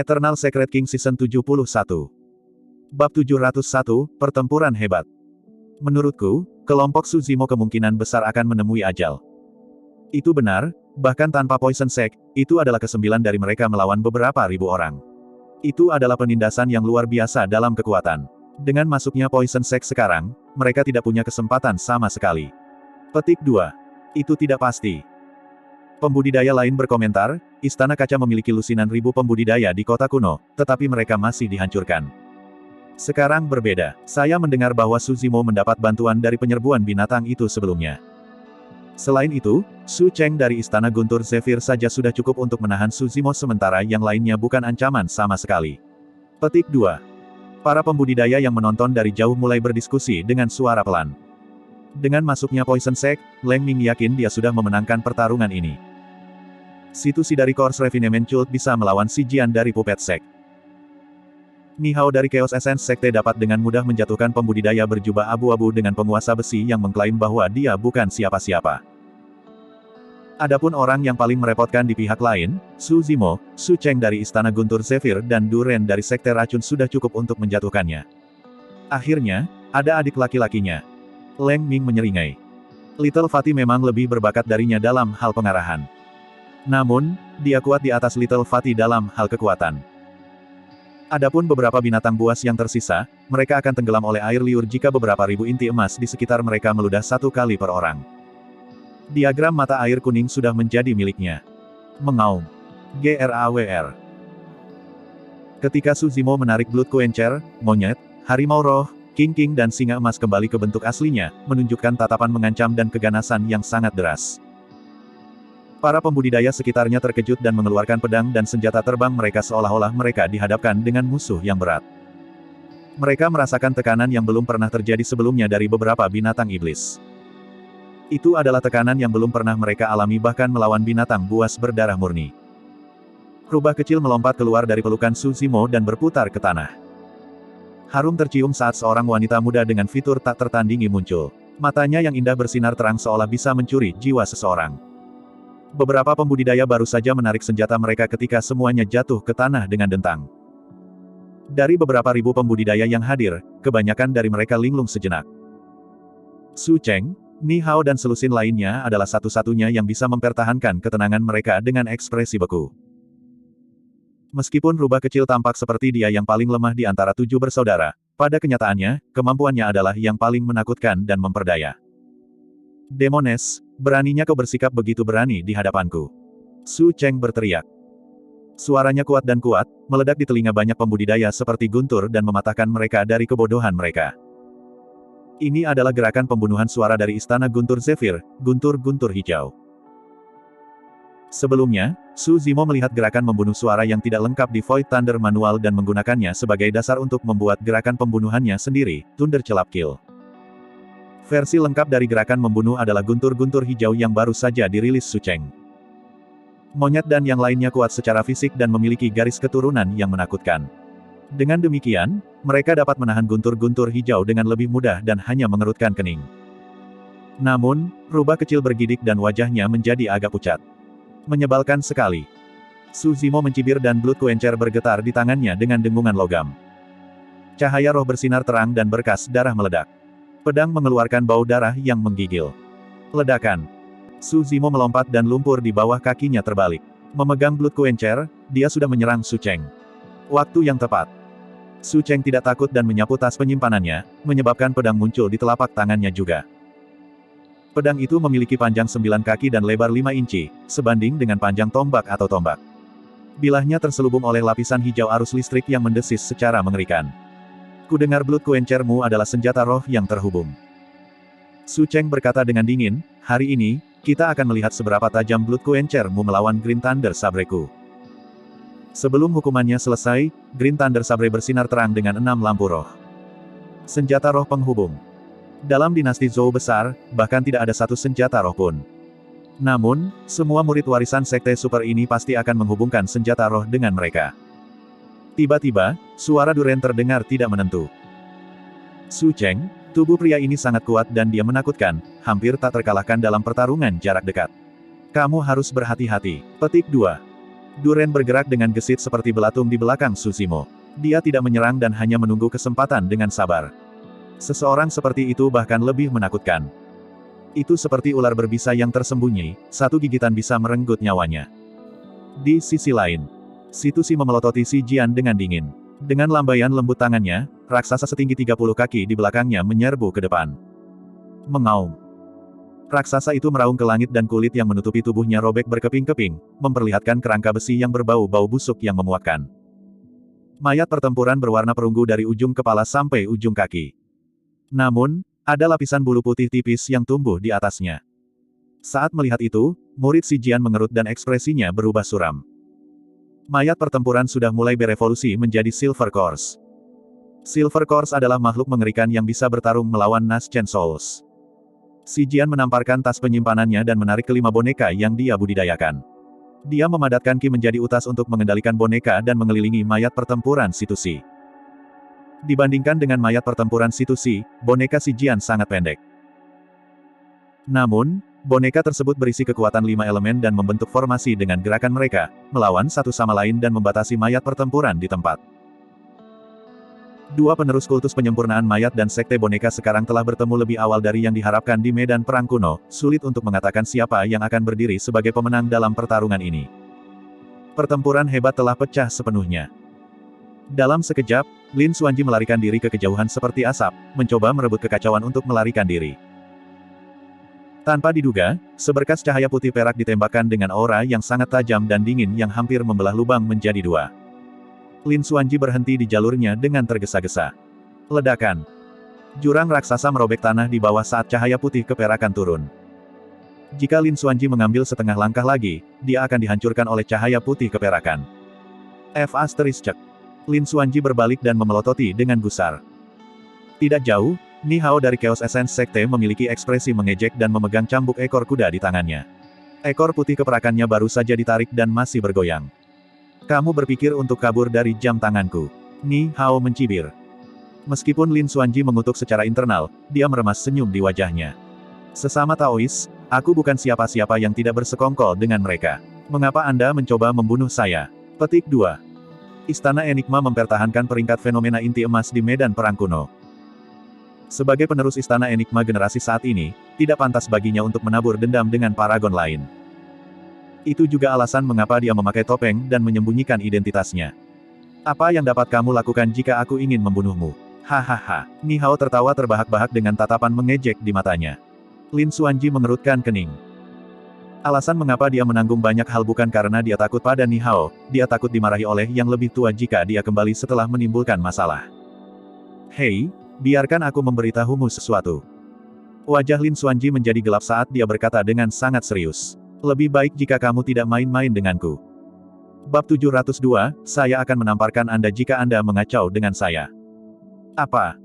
Eternal Secret King Season 71. Bab 701, Pertempuran Hebat. Menurutku, kelompok Suzimo kemungkinan besar akan menemui ajal. Itu benar, bahkan tanpa Poison Sect, itu adalah kesembilan dari mereka melawan beberapa ribu orang. Itu adalah penindasan yang luar biasa dalam kekuatan. Dengan masuknya Poison Sect sekarang, mereka tidak punya kesempatan sama sekali. Petik 2. Itu tidak pasti. Pembudidaya lain berkomentar, Istana Kaca memiliki lusinan ribu pembudidaya di kota kuno, tetapi mereka masih dihancurkan. Sekarang berbeda. Saya mendengar bahwa Suzimo mendapat bantuan dari penyerbuan binatang itu sebelumnya. Selain itu, Su Cheng dari Istana Guntur Zephyr saja sudah cukup untuk menahan Suzimo sementara yang lainnya bukan ancaman sama sekali. Petik 2. Para pembudidaya yang menonton dari jauh mulai berdiskusi dengan suara pelan. Dengan masuknya Poison Sect, Leng Ming yakin dia sudah memenangkan pertarungan ini. Situsi dari Course Refinement Cult bisa melawan si Jian dari Puppet Sect. Ni Hao dari Chaos Essence Sekte dapat dengan mudah menjatuhkan pembudidaya berjubah abu-abu dengan penguasa besi yang mengklaim bahwa dia bukan siapa-siapa. Adapun orang yang paling merepotkan di pihak lain, Su Zimo, Su Cheng dari Istana Guntur Zephyr dan Du Ren dari Sekte Racun sudah cukup untuk menjatuhkannya. Akhirnya, ada adik laki-lakinya. Leng Ming menyeringai. Little Fatty memang lebih berbakat darinya dalam hal pengarahan. Namun, dia kuat di atas Little Fatty dalam hal kekuatan. Adapun beberapa binatang buas yang tersisa, mereka akan tenggelam oleh air liur jika beberapa ribu inti emas di sekitar mereka meludah satu kali per orang. Diagram mata air kuning sudah menjadi miliknya. Mengaum. GRAWR. Ketika Suzimo menarik Blood Quencher, monyet, harimau roh, king dan singa emas kembali ke bentuk aslinya, menunjukkan tatapan mengancam dan keganasan yang sangat deras. Para pembudidaya sekitarnya terkejut dan mengeluarkan pedang dan senjata terbang mereka seolah-olah mereka dihadapkan dengan musuh yang berat. Mereka merasakan tekanan yang belum pernah terjadi sebelumnya dari beberapa binatang iblis. Itu adalah tekanan yang belum pernah mereka alami bahkan melawan binatang buas berdarah murni. Rubah kecil melompat keluar dari pelukan Suzimo dan berputar ke tanah. Harum tercium saat seorang wanita muda dengan fitur tak tertandingi muncul. Matanya yang indah bersinar terang seolah bisa mencuri jiwa seseorang. Beberapa pembudidaya baru saja menarik senjata mereka ketika semuanya jatuh ke tanah dengan dentang. Dari beberapa ribu pembudidaya yang hadir, kebanyakan dari mereka linglung sejenak. Su Cheng, Ni Hao dan selusin lainnya adalah satu-satunya yang bisa mempertahankan ketenangan mereka dengan ekspresi beku. Meskipun rubah kecil tampak seperti dia yang paling lemah di antara 7 bersaudara, pada kenyataannya, kemampuannya adalah yang paling menakutkan dan memperdaya. Demones, beraninya kau bersikap begitu berani di hadapanku. Su Cheng berteriak. Suaranya kuat dan kuat, meledak di telinga banyak pembudidaya seperti guntur dan mematahkan mereka dari kebodohan mereka. Ini adalah gerakan pembunuhan suara dari Istana Guntur Zephyr, guntur-guntur hijau. Sebelumnya, Su Zimo melihat gerakan membunuh suara yang tidak lengkap di Void Thunder Manual dan menggunakannya sebagai dasar untuk membuat gerakan pembunuhannya sendiri, Thunder Celap Kill. Versi lengkap dari gerakan membunuh adalah guntur-guntur hijau yang baru saja dirilis Su Cheng. Monyet dan yang lainnya kuat secara fisik dan memiliki garis keturunan yang menakutkan. Dengan demikian, mereka dapat menahan guntur-guntur hijau dengan lebih mudah dan hanya mengerutkan kening. Namun, rubah kecil bergidik dan wajahnya menjadi agak pucat. Menyebalkan sekali. Su Zimo mencibir dan Blood Quencher bergetar di tangannya dengan dengungan logam. Cahaya roh bersinar terang dan berkas darah meledak. Pedang mengeluarkan bau darah yang menggigil. Ledakan. Su Zimo melompat dan lumpur di bawah kakinya terbalik. Memegang Blood Quencher, dia sudah menyerang Su Cheng. Waktu yang tepat. Su Cheng tidak takut dan menyapu tas penyimpanannya, menyebabkan pedang muncul di telapak tangannya juga. Pedang itu memiliki panjang 9 kaki dan lebar 5 inci, sebanding dengan panjang tombak atau tombak. Bilahnya terselubung oleh lapisan hijau arus listrik yang mendesis secara mengerikan. Kudengar Blood Quencher-mu adalah senjata roh yang terhubung. Su Cheng berkata dengan dingin, hari ini, kita akan melihat seberapa tajam Blood Quencher-mu melawan Green Thunder Sabre-ku. Sebelum hukumannya selesai, Green Thunder Sabre bersinar terang dengan 6 lampu roh. Senjata roh penghubung. Dalam dinasti Zhou besar, bahkan tidak ada satu senjata roh pun. Namun, semua murid warisan Sekte Super ini pasti akan menghubungkan senjata roh dengan mereka. Tiba-tiba, suara Du Ren terdengar tidak menentu. Su Cheng, tubuh pria ini sangat kuat dan dia menakutkan, hampir tak terkalahkan dalam pertarungan jarak dekat. Kamu harus berhati-hati. Petik 2. Duren bergerak dengan gesit seperti belatung di belakang Suzimo. Dia tidak menyerang dan hanya menunggu kesempatan dengan sabar. Seseorang seperti itu bahkan lebih menakutkan. Itu seperti ular berbisa yang tersembunyi, satu gigitan bisa merenggut nyawanya. Di sisi lain, Situsi memelototi si Jian dengan dingin. Dengan lambaian lembut tangannya, raksasa setinggi 30 kaki di belakangnya menyerbu ke depan. Mengaum. Raksasa itu meraung ke langit dan kulit yang menutupi tubuhnya robek berkeping-keping, memperlihatkan kerangka besi yang berbau-bau busuk yang memuakkan. Mayat pertempuran berwarna perunggu dari ujung kepala sampai ujung kaki. Namun, ada lapisan bulu putih tipis yang tumbuh di atasnya. Saat melihat itu, murid si Jian mengerut dan ekspresinya berubah suram. Mayat pertempuran sudah mulai berevolusi menjadi Silver Corse. Silver Corse adalah makhluk mengerikan yang bisa bertarung melawan Naschen Souls. Si Jian menamparkan tas penyimpanannya dan menarik kelima boneka yang dia budidayakan. Dia memadatkan Ki menjadi utas untuk mengendalikan boneka dan mengelilingi mayat pertempuran Situsi. Dibandingkan dengan mayat pertempuran Situsi, boneka si Jian sangat pendek. Namun, boneka tersebut berisi kekuatan 5 elemen dan membentuk formasi dengan gerakan mereka, melawan satu sama lain dan membatasi mayat pertempuran di tempat. Dua penerus kultus penyempurnaan mayat dan sekte boneka sekarang telah bertemu lebih awal dari yang diharapkan di medan perang kuno, sulit untuk mengatakan siapa yang akan berdiri sebagai pemenang dalam pertarungan ini. Pertempuran hebat telah pecah sepenuhnya. Dalam sekejap, Lin Xuanji melarikan diri ke kejauhan seperti asap, mencoba merebut kekacauan untuk melarikan diri. Tanpa diduga, seberkas cahaya putih perak ditembakkan dengan aura yang sangat tajam dan dingin yang hampir membelah lubang menjadi dua. Lin Xuanji berhenti di jalurnya dengan tergesa-gesa. Ledakan. Jurang raksasa merobek tanah di bawah saat cahaya putih keperakan turun. Jika Lin Xuanji mengambil setengah langkah lagi, dia akan dihancurkan oleh cahaya putih keperakan. F***. Lin Xuanji berbalik dan memelototi dengan gusar. Tidak jauh, Ni Hao dari Chaos Essence Sekte memiliki ekspresi mengejek dan memegang cambuk ekor kuda di tangannya. Ekor putih keperakannya baru saja ditarik dan masih bergoyang. Kamu berpikir untuk kabur dari jam tanganku. Ni Hao mencibir. Meskipun Lin Xuanji mengutuk secara internal, dia meremas senyum di wajahnya. Sesama Taois, aku bukan siapa-siapa yang tidak bersekongkol dengan mereka. Mengapa Anda mencoba membunuh saya? Petik 2. Istana Enigma mempertahankan peringkat fenomena inti emas di medan perang kuno. Sebagai penerus Istana Enigma generasi saat ini, tidak pantas baginya untuk menabur dendam dengan paragon lain. Itu juga alasan mengapa dia memakai topeng dan menyembunyikan identitasnya. Apa yang dapat kamu lakukan jika aku ingin membunuhmu? Hahaha. Ni Hao tertawa terbahak-bahak dengan tatapan mengejek di matanya. Lin Xuanji mengerutkan kening. Alasan mengapa dia menanggung banyak hal bukan karena dia takut pada Ni Hao, dia takut dimarahi oleh yang lebih tua jika dia kembali setelah menimbulkan masalah. Hei, biarkan aku memberitahumu sesuatu. Wajah Lin Xuanji menjadi gelap saat dia berkata dengan sangat serius. Lebih baik jika kamu tidak main-main denganku. Bab 702, saya akan menamparkan Anda jika Anda mengacau dengan saya. Apa?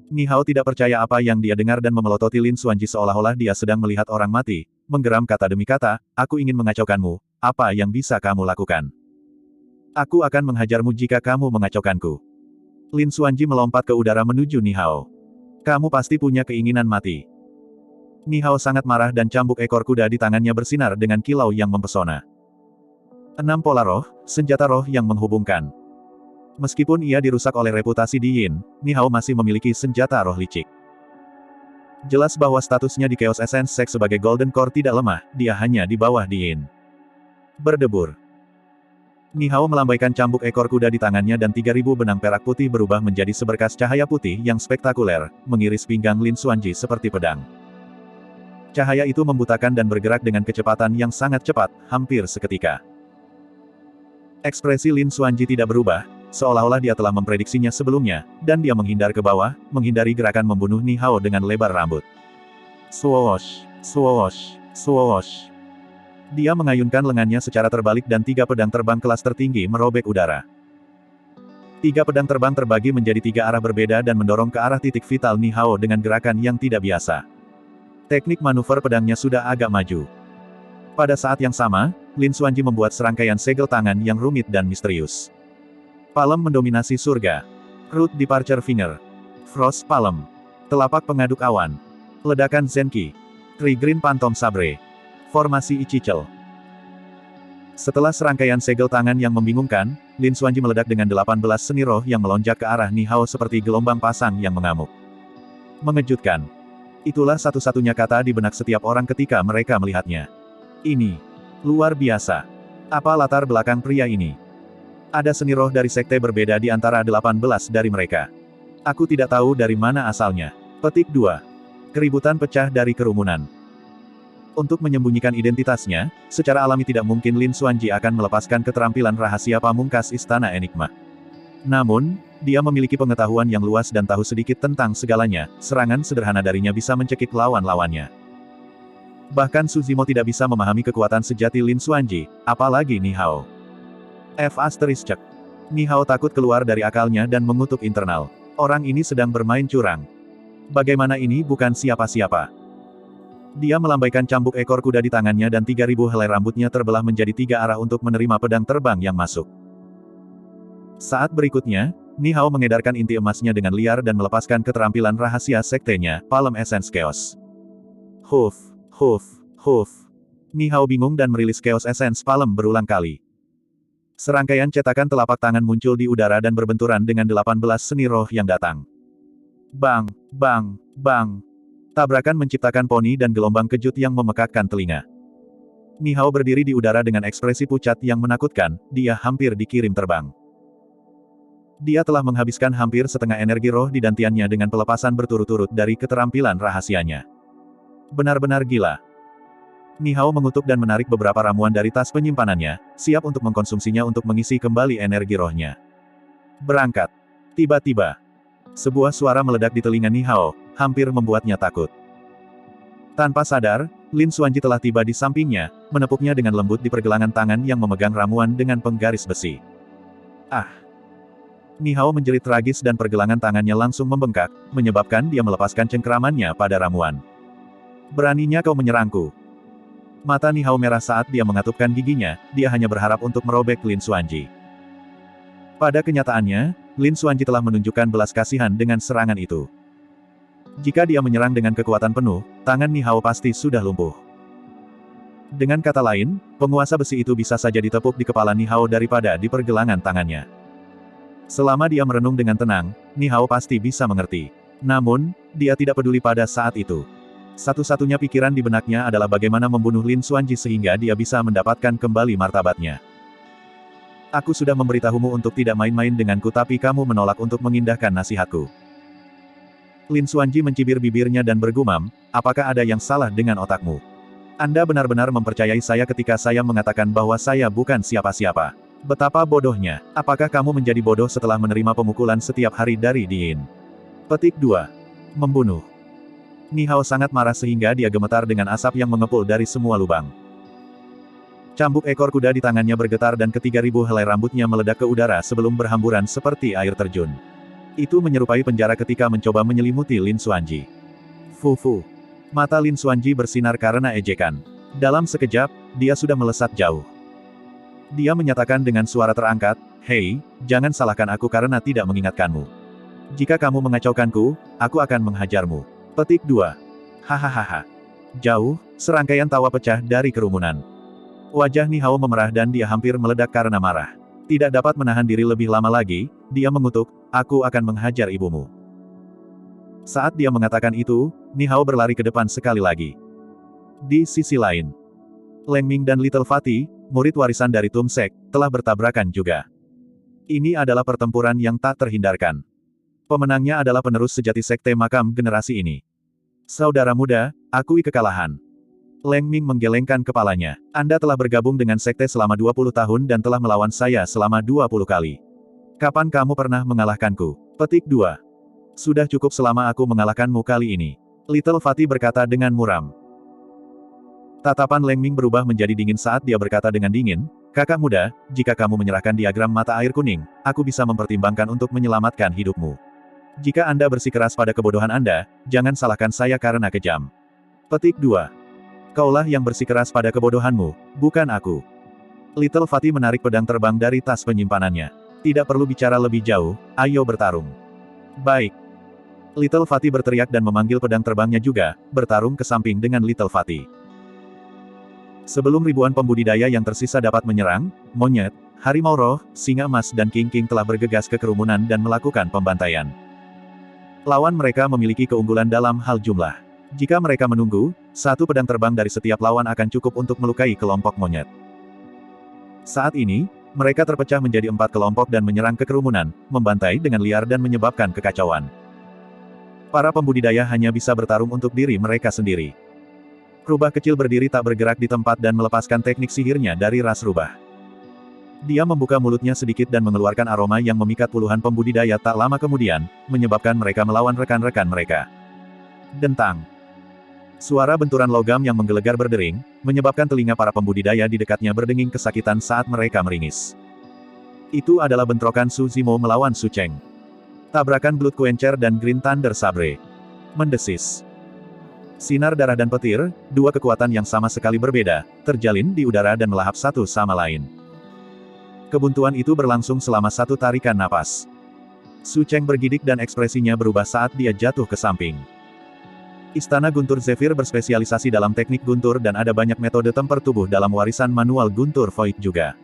Ni Hao tidak percaya apa yang dia dengar dan memelototi Lin Xuanji seolah-olah dia sedang melihat orang mati, menggeram kata demi kata, aku ingin mengacaukanmu, apa yang bisa kamu lakukan? Aku akan menghajarmu jika kamu mengacaukanku. Lin Xuanji melompat ke udara menuju Ni Hao. Kamu pasti punya keinginan mati. Ni Hao sangat marah dan cambuk ekor kuda di tangannya bersinar dengan kilau yang mempesona. 6 pola roh, senjata roh yang menghubungkan. Meskipun ia dirusak oleh reputasi Di Yin, Ni Hao masih memiliki senjata roh licik. Jelas bahwa statusnya di Chaos Essence Sect sebagai Golden Core tidak lemah, dia hanya di bawah Di Yin. Berdebur. Ni Hao melambaikan cambuk ekor kuda di tangannya dan 3000 benang perak putih berubah menjadi seberkas cahaya putih yang spektakuler, mengiris pinggang Lin Xuanji seperti pedang. Cahaya itu membutakan dan bergerak dengan kecepatan yang sangat cepat, hampir seketika. Ekspresi Lin Xuanji tidak berubah, seolah-olah dia telah memprediksinya sebelumnya, dan dia menghindar ke bawah, menghindari gerakan membunuh Ni Hao dengan lebar rambut. Swoosh, swoosh, swoosh. Dia mengayunkan lengannya secara terbalik dan 3 pedang terbang kelas tertinggi merobek udara. 3 pedang terbang terbagi menjadi 3 arah berbeda dan mendorong ke arah titik vital Ni Hao dengan gerakan yang tidak biasa. Teknik manuver pedangnya sudah agak maju. Pada saat yang sama, Lin Xuanji membuat serangkaian segel tangan yang rumit dan misterius. Palem mendominasi surga. Root Departure Finger. Frost Palem. Telapak pengaduk awan. Ledakan Zenki. Trigreen Phantom Sabre. Formasi Ichichel. Setelah serangkaian segel tangan yang membingungkan, Lin Xuanji meledak dengan 18 seni roh yang melonjak ke arah Ni Hao seperti gelombang pasang yang mengamuk. Mengejutkan. Itulah satu-satunya kata di benak setiap orang ketika mereka melihatnya. Ini luar biasa. Apa latar belakang pria ini? Ada seni roh dari sekte berbeda di antara 18 dari mereka. Aku tidak tahu dari mana asalnya. Petik 2. Keributan pecah dari kerumunan. Untuk menyembunyikan identitasnya, secara alami tidak mungkin Lin Xuanji akan melepaskan keterampilan rahasia pamungkas Istana Enigma. Namun, dia memiliki pengetahuan yang luas dan tahu sedikit tentang segalanya, serangan sederhana darinya bisa mencekik lawan-lawannya. Bahkan Suzimo tidak bisa memahami kekuatan sejati Lin Xuanji, apalagi Ni Hao. F***. Ni Hao takut keluar dari akalnya dan mengutuk internal. Orang ini sedang bermain curang. Bagaimana ini bukan siapa-siapa? Dia melambaikan cambuk ekor kuda di tangannya dan 3.000 helai rambutnya terbelah menjadi 3 arah untuk menerima pedang terbang yang masuk. Saat berikutnya, Ni Hao mengedarkan inti emasnya dengan liar dan melepaskan keterampilan rahasia sektenya, Palm Essence Chaos. Huf, huf, huf. Ni Hao bingung dan merilis Chaos Essence Palm berulang kali. Serangkaian cetakan telapak tangan muncul di udara dan berbenturan dengan 18 seni roh yang datang. Bang, bang, bang. Tabrakan menciptakan poni dan gelombang kejut yang memekakkan telinga. Ni Hao berdiri di udara dengan ekspresi pucat yang menakutkan, dia hampir dikirim terbang. Dia telah menghabiskan hampir setengah energi roh di dantiannya dengan pelepasan berturut-turut dari keterampilan rahasianya. Benar-benar gila. Ni Hao mengutuk dan menarik beberapa ramuan dari tas penyimpanannya, siap untuk mengkonsumsinya untuk mengisi kembali energi rohnya. Berangkat. Tiba-tiba, sebuah suara meledak di telinga Ni Hao, hampir membuatnya takut. Tanpa sadar, Lin Xuanji telah tiba di sampingnya, menepuknya dengan lembut di pergelangan tangan yang memegang ramuan dengan penggaris besi. Ah! Ni Hao menjerit tragis dan pergelangan tangannya langsung membengkak, menyebabkan dia melepaskan cengkeramannya pada ramuan. Beraninya kau menyerangku. Mata Ni Hao merah saat dia mengatupkan giginya, dia hanya berharap untuk merobek Lin Xuanji. Pada kenyataannya, Lin Xuanji telah menunjukkan belas kasihan dengan serangan itu. Jika dia menyerang dengan kekuatan penuh, tangan Ni Hao pasti sudah lumpuh. Dengan kata lain, penguasa besi itu bisa saja ditepuk di kepala Ni Hao daripada di pergelangan tangannya. Selama dia merenung dengan tenang, Ni Hao pasti bisa mengerti. Namun, dia tidak peduli pada saat itu. Satu-satunya pikiran di benaknya adalah bagaimana membunuh Lin Xuanji sehingga dia bisa mendapatkan kembali martabatnya. Aku sudah memberitahumu untuk tidak main-main denganku tapi kamu menolak untuk mengindahkan nasihatku. Lin Xuanji mencibir bibirnya dan bergumam, apakah ada yang salah dengan otakmu? Anda benar-benar mempercayai saya ketika saya mengatakan bahwa saya bukan siapa-siapa. Betapa bodohnya. Apakah kamu menjadi bodoh setelah menerima pemukulan setiap hari dari Diin? Petik 2. Membunuh. Ni Hao sangat marah sehingga dia gemetar dengan asap yang mengepul dari semua lubang. Cambuk ekor kuda di tangannya bergetar dan ke-3.000 helai rambutnya meledak ke udara sebelum berhamburan seperti air terjun. Itu menyerupai penjara ketika mencoba menyelimuti Lin Xuanji. Fu. Mata Lin Xuanji bersinar karena ejekan. Dalam sekejap, dia sudah melesat jauh. Dia menyatakan dengan suara terangkat, "Hei, jangan salahkan aku karena tidak mengingatkanmu. Jika kamu mengacaukanku, aku akan menghajarmu." Petik 2. Hahaha. Jauh, serangkaian tawa pecah dari kerumunan. Wajah Ni Hao memerah dan dia hampir meledak karena marah. Tidak dapat menahan diri lebih lama lagi, dia mengutuk, "Aku akan menghajar ibumu." Saat dia mengatakan itu, Ni Hao berlari ke depan sekali lagi. Di sisi lain, Leng Ming dan Little Fatty, murid warisan dari Tum Sek, telah bertabrakan juga. Ini adalah pertempuran yang tak terhindarkan. Pemenangnya adalah penerus sejati sekte makam generasi ini. Saudara muda, akui kekalahan. Leng Ming menggelengkan kepalanya. Anda telah bergabung dengan sekte selama 20 tahun dan telah melawan saya selama 20 kali. Kapan kamu pernah mengalahkanku? Petik 2. Sudah cukup selama aku mengalahkanmu kali ini. Little Fatty berkata dengan muram. Tatapan Leng Ming berubah menjadi dingin saat dia berkata dengan dingin, "Kakak muda, jika kamu menyerahkan diagram mata air kuning, aku bisa mempertimbangkan untuk menyelamatkan hidupmu. Jika Anda bersikeras pada kebodohan Anda, jangan salahkan saya karena kejam." Petik 2. Kaulah yang bersikeras pada kebodohanmu, bukan aku. Little Fatty menarik pedang terbang dari tas penyimpanannya. Tidak perlu bicara lebih jauh, ayo bertarung. Baik. Little Fatty berteriak dan memanggil pedang terbangnya juga, bertarung ke samping dengan Little Fatty. Sebelum ribuan pembudidaya yang tersisa dapat menyerang, monyet, harimau roh, singa emas dan king-king telah bergegas ke kerumunan dan melakukan pembantaian. Lawan mereka memiliki keunggulan dalam hal jumlah. Jika mereka menunggu, satu pedang terbang dari setiap lawan akan cukup untuk melukai kelompok monyet. Saat ini, mereka terpecah menjadi 4 kelompok dan menyerang ke kerumunan, membantai dengan liar dan menyebabkan kekacauan. Para pembudidaya hanya bisa bertarung untuk diri mereka sendiri. Rubah kecil berdiri tak bergerak di tempat dan melepaskan teknik sihirnya dari ras rubah. Dia membuka mulutnya sedikit dan mengeluarkan aroma yang memikat puluhan pembudidaya tak lama kemudian, menyebabkan mereka melawan rekan-rekan mereka. Dentang. Suara benturan logam yang menggelegar berdering, menyebabkan telinga para pembudidaya di dekatnya berdenging kesakitan saat mereka meringis. Itu adalah bentrokan Su Zimo melawan Su Cheng. Tabrakan Blood Quencher dan Green Thunder Sabre. Mendesis. Sinar darah dan petir, dua kekuatan yang sama sekali berbeda, terjalin di udara dan melahap satu sama lain. Kebuntuan itu berlangsung selama satu tarikan napas. Su Cheng bergidik dan ekspresinya berubah saat dia jatuh ke samping. Istana Guntur Zephyr berspesialisasi dalam teknik guntur dan ada banyak metode temper tubuh dalam warisan manual Guntur Void juga.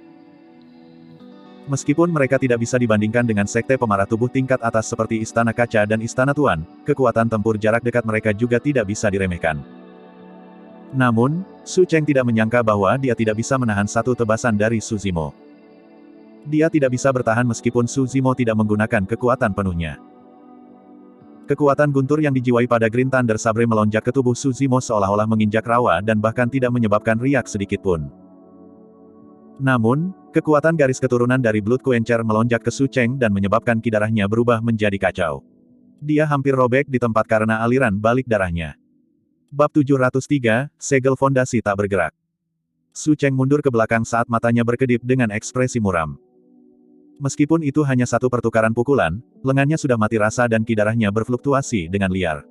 Meskipun mereka tidak bisa dibandingkan dengan sekte pemarah tubuh tingkat atas seperti Istana Kaca dan Istana Tuan, kekuatan tempur jarak dekat mereka juga tidak bisa diremehkan. Namun, Su Cheng tidak menyangka bahwa dia tidak bisa menahan satu tebasan dari Su Zimo. Dia tidak bisa bertahan meskipun Su Zimo tidak menggunakan kekuatan penuhnya. Kekuatan guntur yang dijiwai pada Green Thunder Sabre melonjak ke tubuh Su Zimo seolah-olah menginjak rawa dan bahkan tidak menyebabkan riak sedikitpun. Namun, kekuatan garis keturunan dari Blood Quencher melonjak ke Su Cheng dan menyebabkan kidarahnya berubah menjadi kacau. Dia hampir robek di tempat karena aliran balik darahnya. Bab 703, Segel Fondasi Tak Bergerak. Su Cheng mundur ke belakang saat matanya berkedip dengan ekspresi muram. Meskipun itu hanya satu pertukaran pukulan, lengannya sudah mati rasa dan kidarahnya berfluktuasi dengan liar.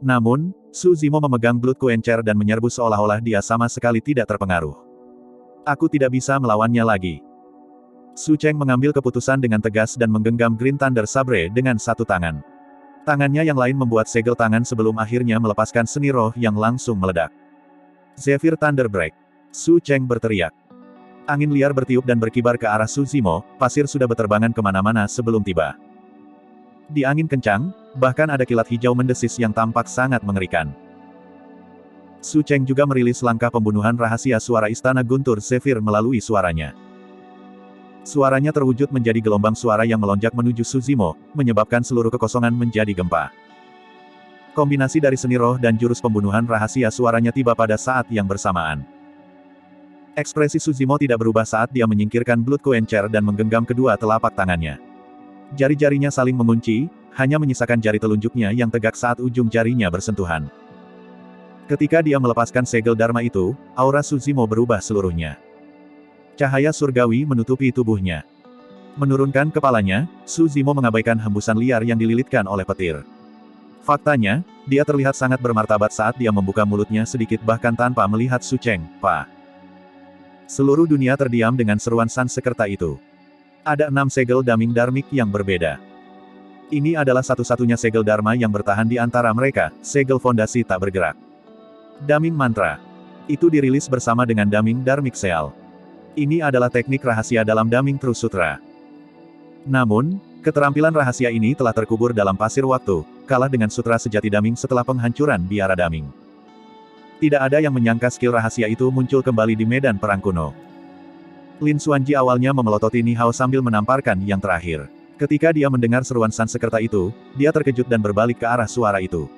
Namun, Su Zimo memegang Blood Quencher dan menyerbu seolah-olah dia sama sekali tidak terpengaruh. Aku tidak bisa melawannya lagi. Su Cheng mengambil keputusan dengan tegas dan menggenggam Green Thunder Sabre dengan satu tangan. Tangannya yang lain membuat segel tangan sebelum akhirnya melepaskan seni roh yang langsung meledak. Zephyr Thunder Break. Su Cheng berteriak. Angin liar bertiup dan berkibar ke arah Su Zimo, pasir sudah berterbangan kemana-mana sebelum tiba. Di angin kencang, bahkan ada kilat hijau mendesis yang tampak sangat mengerikan. Su Cheng juga merilis langkah pembunuhan rahasia suara Istana Guntur Zephyr melalui suaranya. Suaranya terwujud menjadi gelombang suara yang melonjak menuju Su Zimo, menyebabkan seluruh kekosongan menjadi gempa. Kombinasi dari seni roh dan jurus pembunuhan rahasia suaranya tiba pada saat yang bersamaan. Ekspresi Su Zimo tidak berubah saat dia menyingkirkan Blood Quencher dan menggenggam kedua telapak tangannya. Jari-jarinya saling mengunci, hanya menyisakan jari telunjuknya yang tegak saat ujung jarinya bersentuhan. Ketika dia melepaskan segel Dharma itu, aura Su Zimo berubah seluruhnya. Cahaya surgawi menutupi tubuhnya. Menurunkan kepalanya, Su Zimo mengabaikan hembusan liar yang dililitkan oleh petir. Faktanya, dia terlihat sangat bermartabat saat dia membuka mulutnya sedikit bahkan tanpa melihat Su Cheng, Pak. Seluruh dunia terdiam dengan seruan Sansekerta itu. Ada 6 segel daming dharmik yang berbeda. Ini adalah satu-satunya segel dharma yang bertahan di antara mereka, segel fondasi tak bergerak. Daming mantra. Itu dirilis bersama dengan daming dharmik seal. Ini adalah teknik rahasia dalam daming True Sutra. Namun, keterampilan rahasia ini telah terkubur dalam pasir waktu, kalah dengan sutra sejati daming setelah penghancuran biara daming. Tidak ada yang menyangka skill rahasia itu muncul kembali di medan perang kuno. Lin Xuanji awalnya memelototi Ni Hao sambil menamparkan yang terakhir. Ketika dia mendengar seruan Sansekerta itu, dia terkejut dan berbalik ke arah suara itu.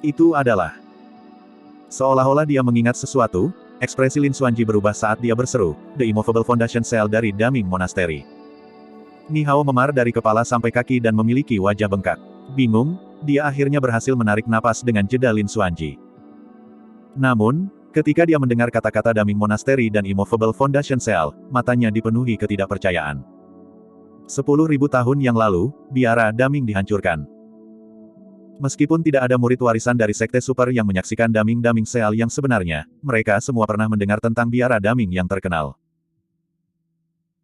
Itu adalah... Seolah-olah dia mengingat sesuatu, ekspresi Lin Xuanji berubah saat dia berseru, The Immovable Foundation Cell dari Daming Monastery. Ni Hao memar dari kepala sampai kaki dan memiliki wajah bengkak. Bingung, dia akhirnya berhasil menarik napas dengan jeda Lin Xuanji. Namun, ketika dia mendengar kata-kata Daming Monastery dan Immovable Foundation Cell, matanya dipenuhi ketidakpercayaan. 10.000 tahun yang lalu, biara Daming dihancurkan. Meskipun tidak ada murid warisan dari Sekte Super yang menyaksikan Daming Cell yang sebenarnya, mereka semua pernah mendengar tentang biara Daming yang terkenal.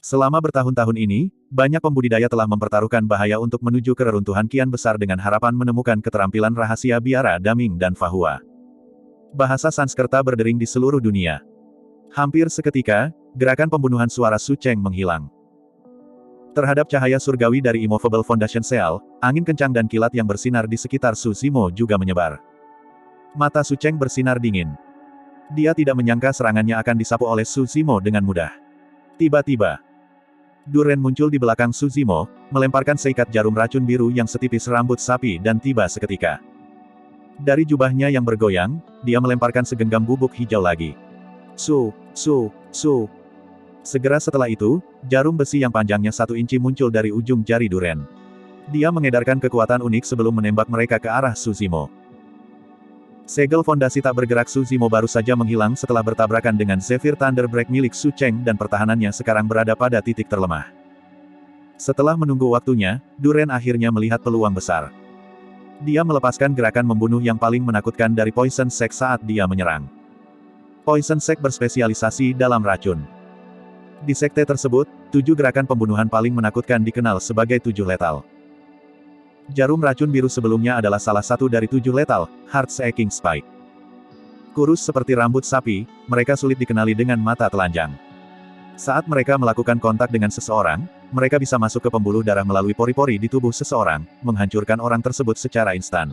Selama bertahun-tahun ini, banyak pembudidaya telah mempertaruhkan bahaya untuk menuju ke reruntuhan kian besar dengan harapan menemukan keterampilan rahasia biara Daming dan Fahua. Bahasa Sanskerta berdering di seluruh dunia. Hampir seketika, gerakan pembunuhan suara Su Cheng menghilang. Terhadap cahaya surgawi dari Immovable Foundation Seal, angin kencang dan kilat yang bersinar di sekitar Su Zimo juga menyebar. Mata Su Cheng bersinar dingin. Dia tidak menyangka serangannya akan disapu oleh Su Zimo dengan mudah. Tiba-tiba, Du Ren muncul di belakang Su Zimo, melemparkan seikat jarum racun biru yang setipis rambut sapi dan tiba seketika. Dari jubahnya yang bergoyang, dia melemparkan segenggam bubuk hijau lagi. Su. Segera setelah itu, jarum besi yang panjangnya 1 inci muncul dari ujung jari Du Ren. Dia mengedarkan kekuatan unik sebelum menembak mereka ke arah Su Zimo. Segel fondasi tak bergerak Su Zimo baru saja menghilang setelah bertabrakan dengan Zephyr Thunder Break milik Su Cheng dan pertahanannya sekarang berada pada titik terlemah. Setelah menunggu waktunya, Du Ren akhirnya melihat peluang besar. Dia melepaskan gerakan membunuh yang paling menakutkan dari Poison Sect saat dia menyerang. Poison Sect berspesialisasi dalam racun. Di sekte tersebut, 7 gerakan pembunuhan paling menakutkan dikenal sebagai 7 letal. Jarum racun biru sebelumnya adalah salah satu dari 7 letal, Heart-Shaking Spike. Kurus seperti rambut sapi, mereka sulit dikenali dengan mata telanjang. Saat mereka melakukan kontak dengan seseorang, mereka bisa masuk ke pembuluh darah melalui pori-pori di tubuh seseorang, menghancurkan orang tersebut secara instan.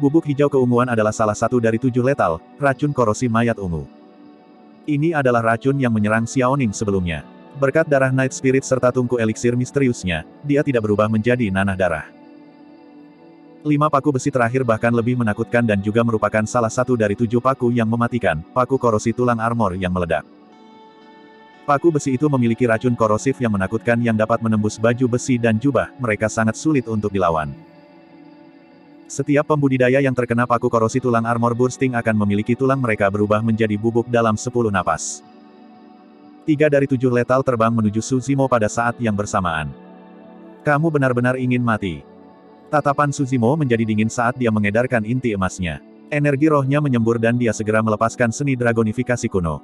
Bubuk hijau keunguan adalah salah satu dari 7 letal, racun korosi mayat ungu. Ini adalah racun yang menyerang Xiaoning sebelumnya. Berkat darah Night Spirit serta tungku eliksir misteriusnya, dia tidak berubah menjadi nanah darah. 5 paku besi terakhir bahkan lebih menakutkan dan juga merupakan salah satu dari 7 paku yang mematikan, paku korosi tulang armor yang meledak. Paku besi itu memiliki racun korosif yang menakutkan yang dapat menembus baju besi dan jubah, mereka sangat sulit untuk dilawan. Setiap pembudidaya yang terkena paku korosi tulang armor bursting akan memiliki tulang mereka berubah menjadi bubuk dalam 10 napas. 3 dari 7 letal terbang menuju Su Zimo pada saat yang bersamaan. Kamu benar-benar ingin mati. Tatapan Su Zimo menjadi dingin saat dia mengedarkan inti emasnya. Energi rohnya menyembur dan dia segera melepaskan seni dragonifikasi kuno.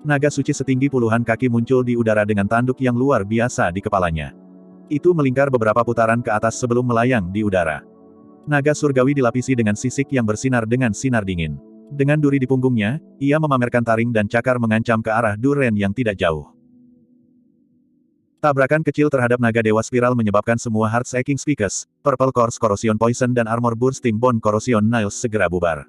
Naga suci setinggi puluhan kaki muncul di udara dengan tanduk yang luar biasa di kepalanya. Itu melingkar beberapa putaran ke atas sebelum melayang di udara. Naga surgawi dilapisi dengan sisik yang bersinar dengan sinar dingin. Dengan duri di punggungnya, ia memamerkan taring dan cakar mengancam ke arah Du Ren yang tidak jauh. Tabrakan kecil terhadap naga dewa spiral menyebabkan semua Heart-Shaking Spikes, Purple Course Corrosion Poison dan Armor Bursting Bone Corrosion Nails segera bubar.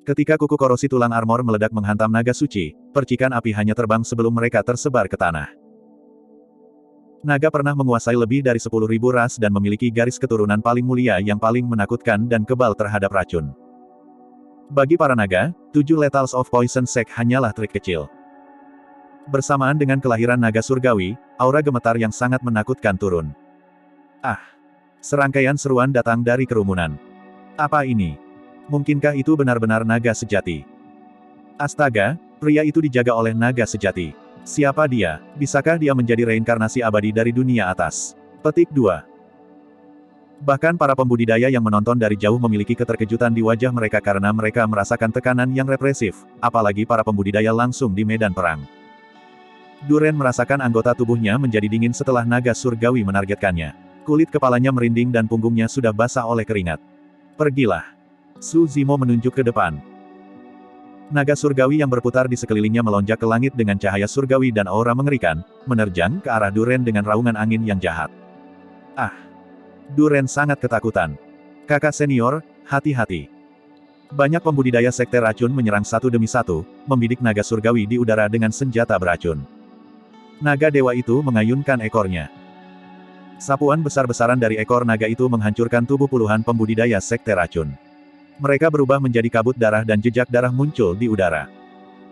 Ketika kuku korosi tulang armor meledak menghantam naga suci, percikan api hanya terbang sebelum mereka tersebar ke tanah. Naga pernah menguasai lebih dari 10.000 ras dan memiliki garis keturunan paling mulia yang paling menakutkan dan kebal terhadap racun. Bagi para naga, 7 Letals of Poison Sect hanyalah trik kecil. Bersamaan dengan kelahiran naga surgawi, aura gemetar yang sangat menakutkan turun. Ah! Serangkaian seruan datang dari kerumunan. Apa ini? Mungkinkah itu benar-benar naga sejati? Astaga, pria itu dijaga oleh naga sejati. Siapa dia? Bisakah dia menjadi reinkarnasi abadi dari dunia atas? Petik 2. Bahkan para pembudidaya yang menonton dari jauh memiliki keterkejutan di wajah mereka karena mereka merasakan tekanan yang represif, apalagi para pembudidaya langsung di medan perang. Du Ren merasakan anggota tubuhnya menjadi dingin setelah naga surgawi menargetkannya. Kulit kepalanya merinding dan punggungnya sudah basah oleh keringat. Pergilah. Su Zimo menunjuk ke depan. Naga surgawi yang berputar di sekelilingnya melonjak ke langit dengan cahaya surgawi dan aura mengerikan, menerjang ke arah Du Ren dengan raungan angin yang jahat. Ah! Du Ren sangat ketakutan. Kakak senior, hati-hati. Banyak pembudidaya sekte racun menyerang satu demi satu, membidik naga surgawi di udara dengan senjata beracun. Naga dewa itu mengayunkan ekornya. Sapuan besar-besaran dari ekor naga itu menghancurkan tubuh puluhan pembudidaya sekte racun. Mereka berubah menjadi kabut darah dan jejak darah muncul di udara.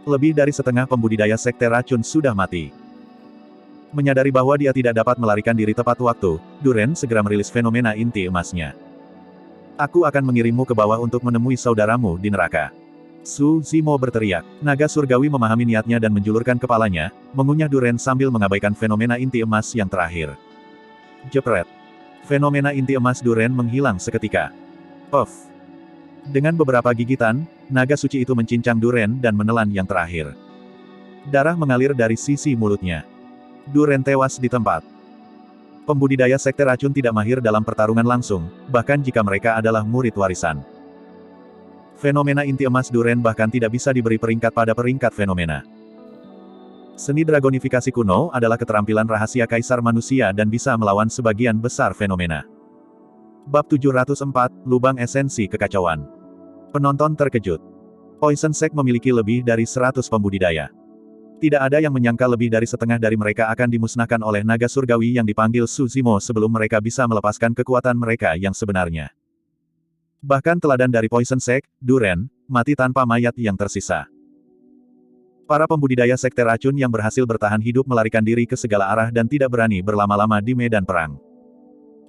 Lebih dari setengah pembudidaya sekte racun sudah mati. Menyadari bahwa dia tidak dapat melarikan diri tepat waktu, Du Ren segera merilis fenomena inti emasnya. Aku akan mengirimmu ke bawah untuk menemui saudaramu di neraka. Su Zimo berteriak. Naga surgawi memahami niatnya dan menjulurkan kepalanya, mengunyah Du Ren sambil mengabaikan fenomena inti emas yang terakhir. Jepret. Fenomena inti emas Du Ren menghilang seketika. Puff. Dengan beberapa gigitan, naga suci itu mencincang Du Ren dan menelan yang terakhir. Darah mengalir dari sisi mulutnya. Du Ren tewas di tempat. Pembudidaya sekte racun tidak mahir dalam pertarungan langsung, bahkan jika mereka adalah murid warisan. Fenomena inti emas Duren bahkan tidak bisa diberi peringkat pada peringkat fenomena. Seni dragonifikasi kuno adalah keterampilan rahasia kaisar manusia dan bisa melawan sebagian besar fenomena. Bab 704, Lubang Esensi Kekacauan. Penonton terkejut. Poison Sect memiliki lebih dari 100 pembudidaya. Tidak ada yang menyangka lebih dari setengah dari mereka akan dimusnahkan oleh naga surgawi yang dipanggil Suzimo sebelum mereka bisa melepaskan kekuatan mereka yang sebenarnya. Bahkan teladan dari Poison Sect, Duren, mati tanpa mayat yang tersisa. Para pembudidaya sekte racun yang berhasil bertahan hidup melarikan diri ke segala arah dan tidak berani berlama-lama di medan perang.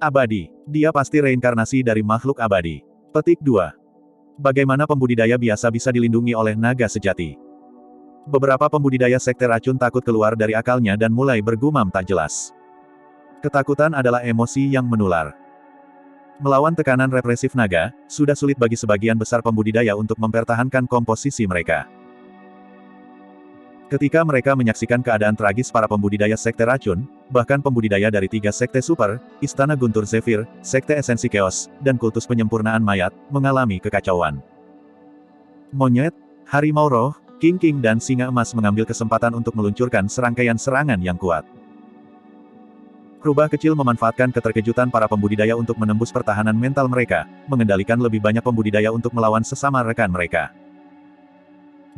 Abadi. Dia pasti reinkarnasi dari makhluk abadi. Petik 2. Bagaimana pembudidaya biasa bisa dilindungi oleh naga sejati? Beberapa pembudidaya sekte racun takut keluar dari akalnya dan mulai bergumam tak jelas. Ketakutan adalah emosi yang menular. Melawan tekanan represif naga, sudah sulit bagi sebagian besar pembudidaya untuk mempertahankan komposisi mereka. Ketika mereka menyaksikan keadaan tragis para pembudidaya sekte racun, bahkan pembudidaya dari 3 sekte super, Istana Guntur Zephyr, Sekte Esensi Chaos, dan Kultus Penyempurnaan Mayat, mengalami kekacauan. Monyet, Harimau Roh, King dan Singa Emas mengambil kesempatan untuk meluncurkan serangkaian serangan yang kuat. Rubah kecil memanfaatkan keterkejutan para pembudidaya untuk menembus pertahanan mental mereka, mengendalikan lebih banyak pembudidaya untuk melawan sesama rekan mereka.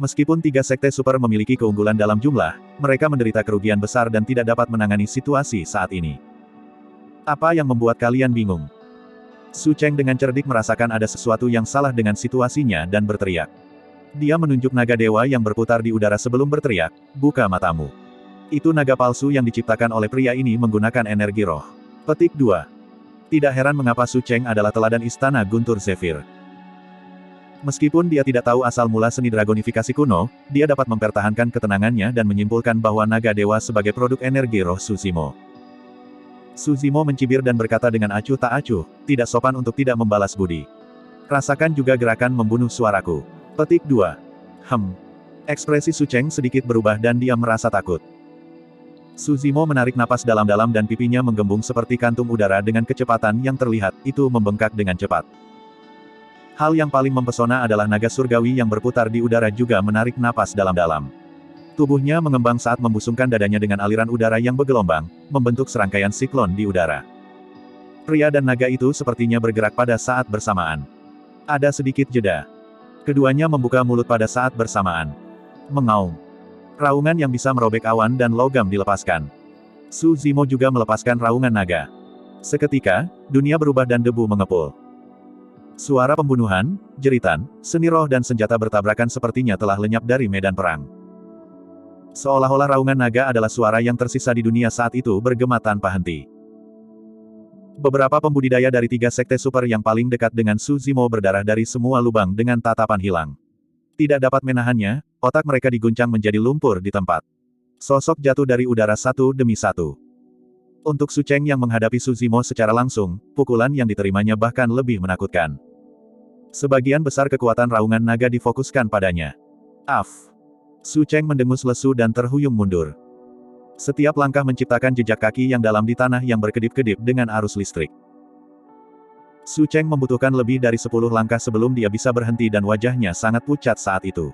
Meskipun 3 sekte super memiliki keunggulan dalam jumlah, mereka menderita kerugian besar dan tidak dapat menangani situasi saat ini. Apa yang membuat kalian bingung? Su Cheng dengan cerdik merasakan ada sesuatu yang salah dengan situasinya dan berteriak. Dia menunjuk naga dewa yang berputar di udara sebelum berteriak, "Buka matamu." Itu naga palsu yang diciptakan oleh pria ini menggunakan energi roh. Petik 2. Tidak heran mengapa Su Cheng adalah teladan Istana Guntur Zephyr. Meskipun dia tidak tahu asal mula seni dragonifikasi kuno, dia dapat mempertahankan ketenangannya dan menyimpulkan bahwa naga dewa sebagai produk energi roh Suzimo. Suzimo mencibir dan berkata dengan acuh tak acuh, tidak sopan untuk tidak membalas budi. Rasakan juga gerakan membunuh suaraku. Petik 2. Ekspresi Su Cheng sedikit berubah dan dia merasa takut. Suzimo menarik napas dalam-dalam dan pipinya menggembung seperti kantung udara dengan kecepatan yang terlihat, itu membengkak dengan cepat. Hal yang paling mempesona adalah naga surgawi yang berputar di udara juga menarik napas dalam-dalam. Tubuhnya mengembang saat membusungkan dadanya dengan aliran udara yang bergelombang, membentuk serangkaian siklon di udara. Pria dan naga itu sepertinya bergerak pada saat bersamaan. Ada sedikit jeda. Keduanya membuka mulut pada saat bersamaan. Mengaum. Raungan yang bisa merobek awan dan logam dilepaskan. Su Zimo juga melepaskan raungan naga. Seketika, dunia berubah dan debu mengepul. Suara pembunuhan, jeritan, seni roh dan senjata bertabrakan sepertinya telah lenyap dari medan perang. Seolah-olah raungan naga adalah suara yang tersisa di dunia saat itu bergema tanpa henti. Beberapa pembudidaya dari 3 sekte super yang paling dekat dengan Su Zimo berdarah dari semua lubang dengan tatapan hilang. Tidak dapat menahannya, otak mereka diguncang menjadi lumpur di tempat. Sosok jatuh dari udara satu demi satu. Untuk Su Cheng yang menghadapi Suzimo secara langsung, pukulan yang diterimanya bahkan lebih menakutkan. Sebagian besar kekuatan raungan naga difokuskan padanya. Su Cheng mendengus lesu dan terhuyung mundur. Setiap langkah menciptakan jejak kaki yang dalam di tanah yang berkedip-kedip dengan arus listrik. Su Cheng membutuhkan lebih dari 10 langkah sebelum dia bisa berhenti dan wajahnya sangat pucat saat itu.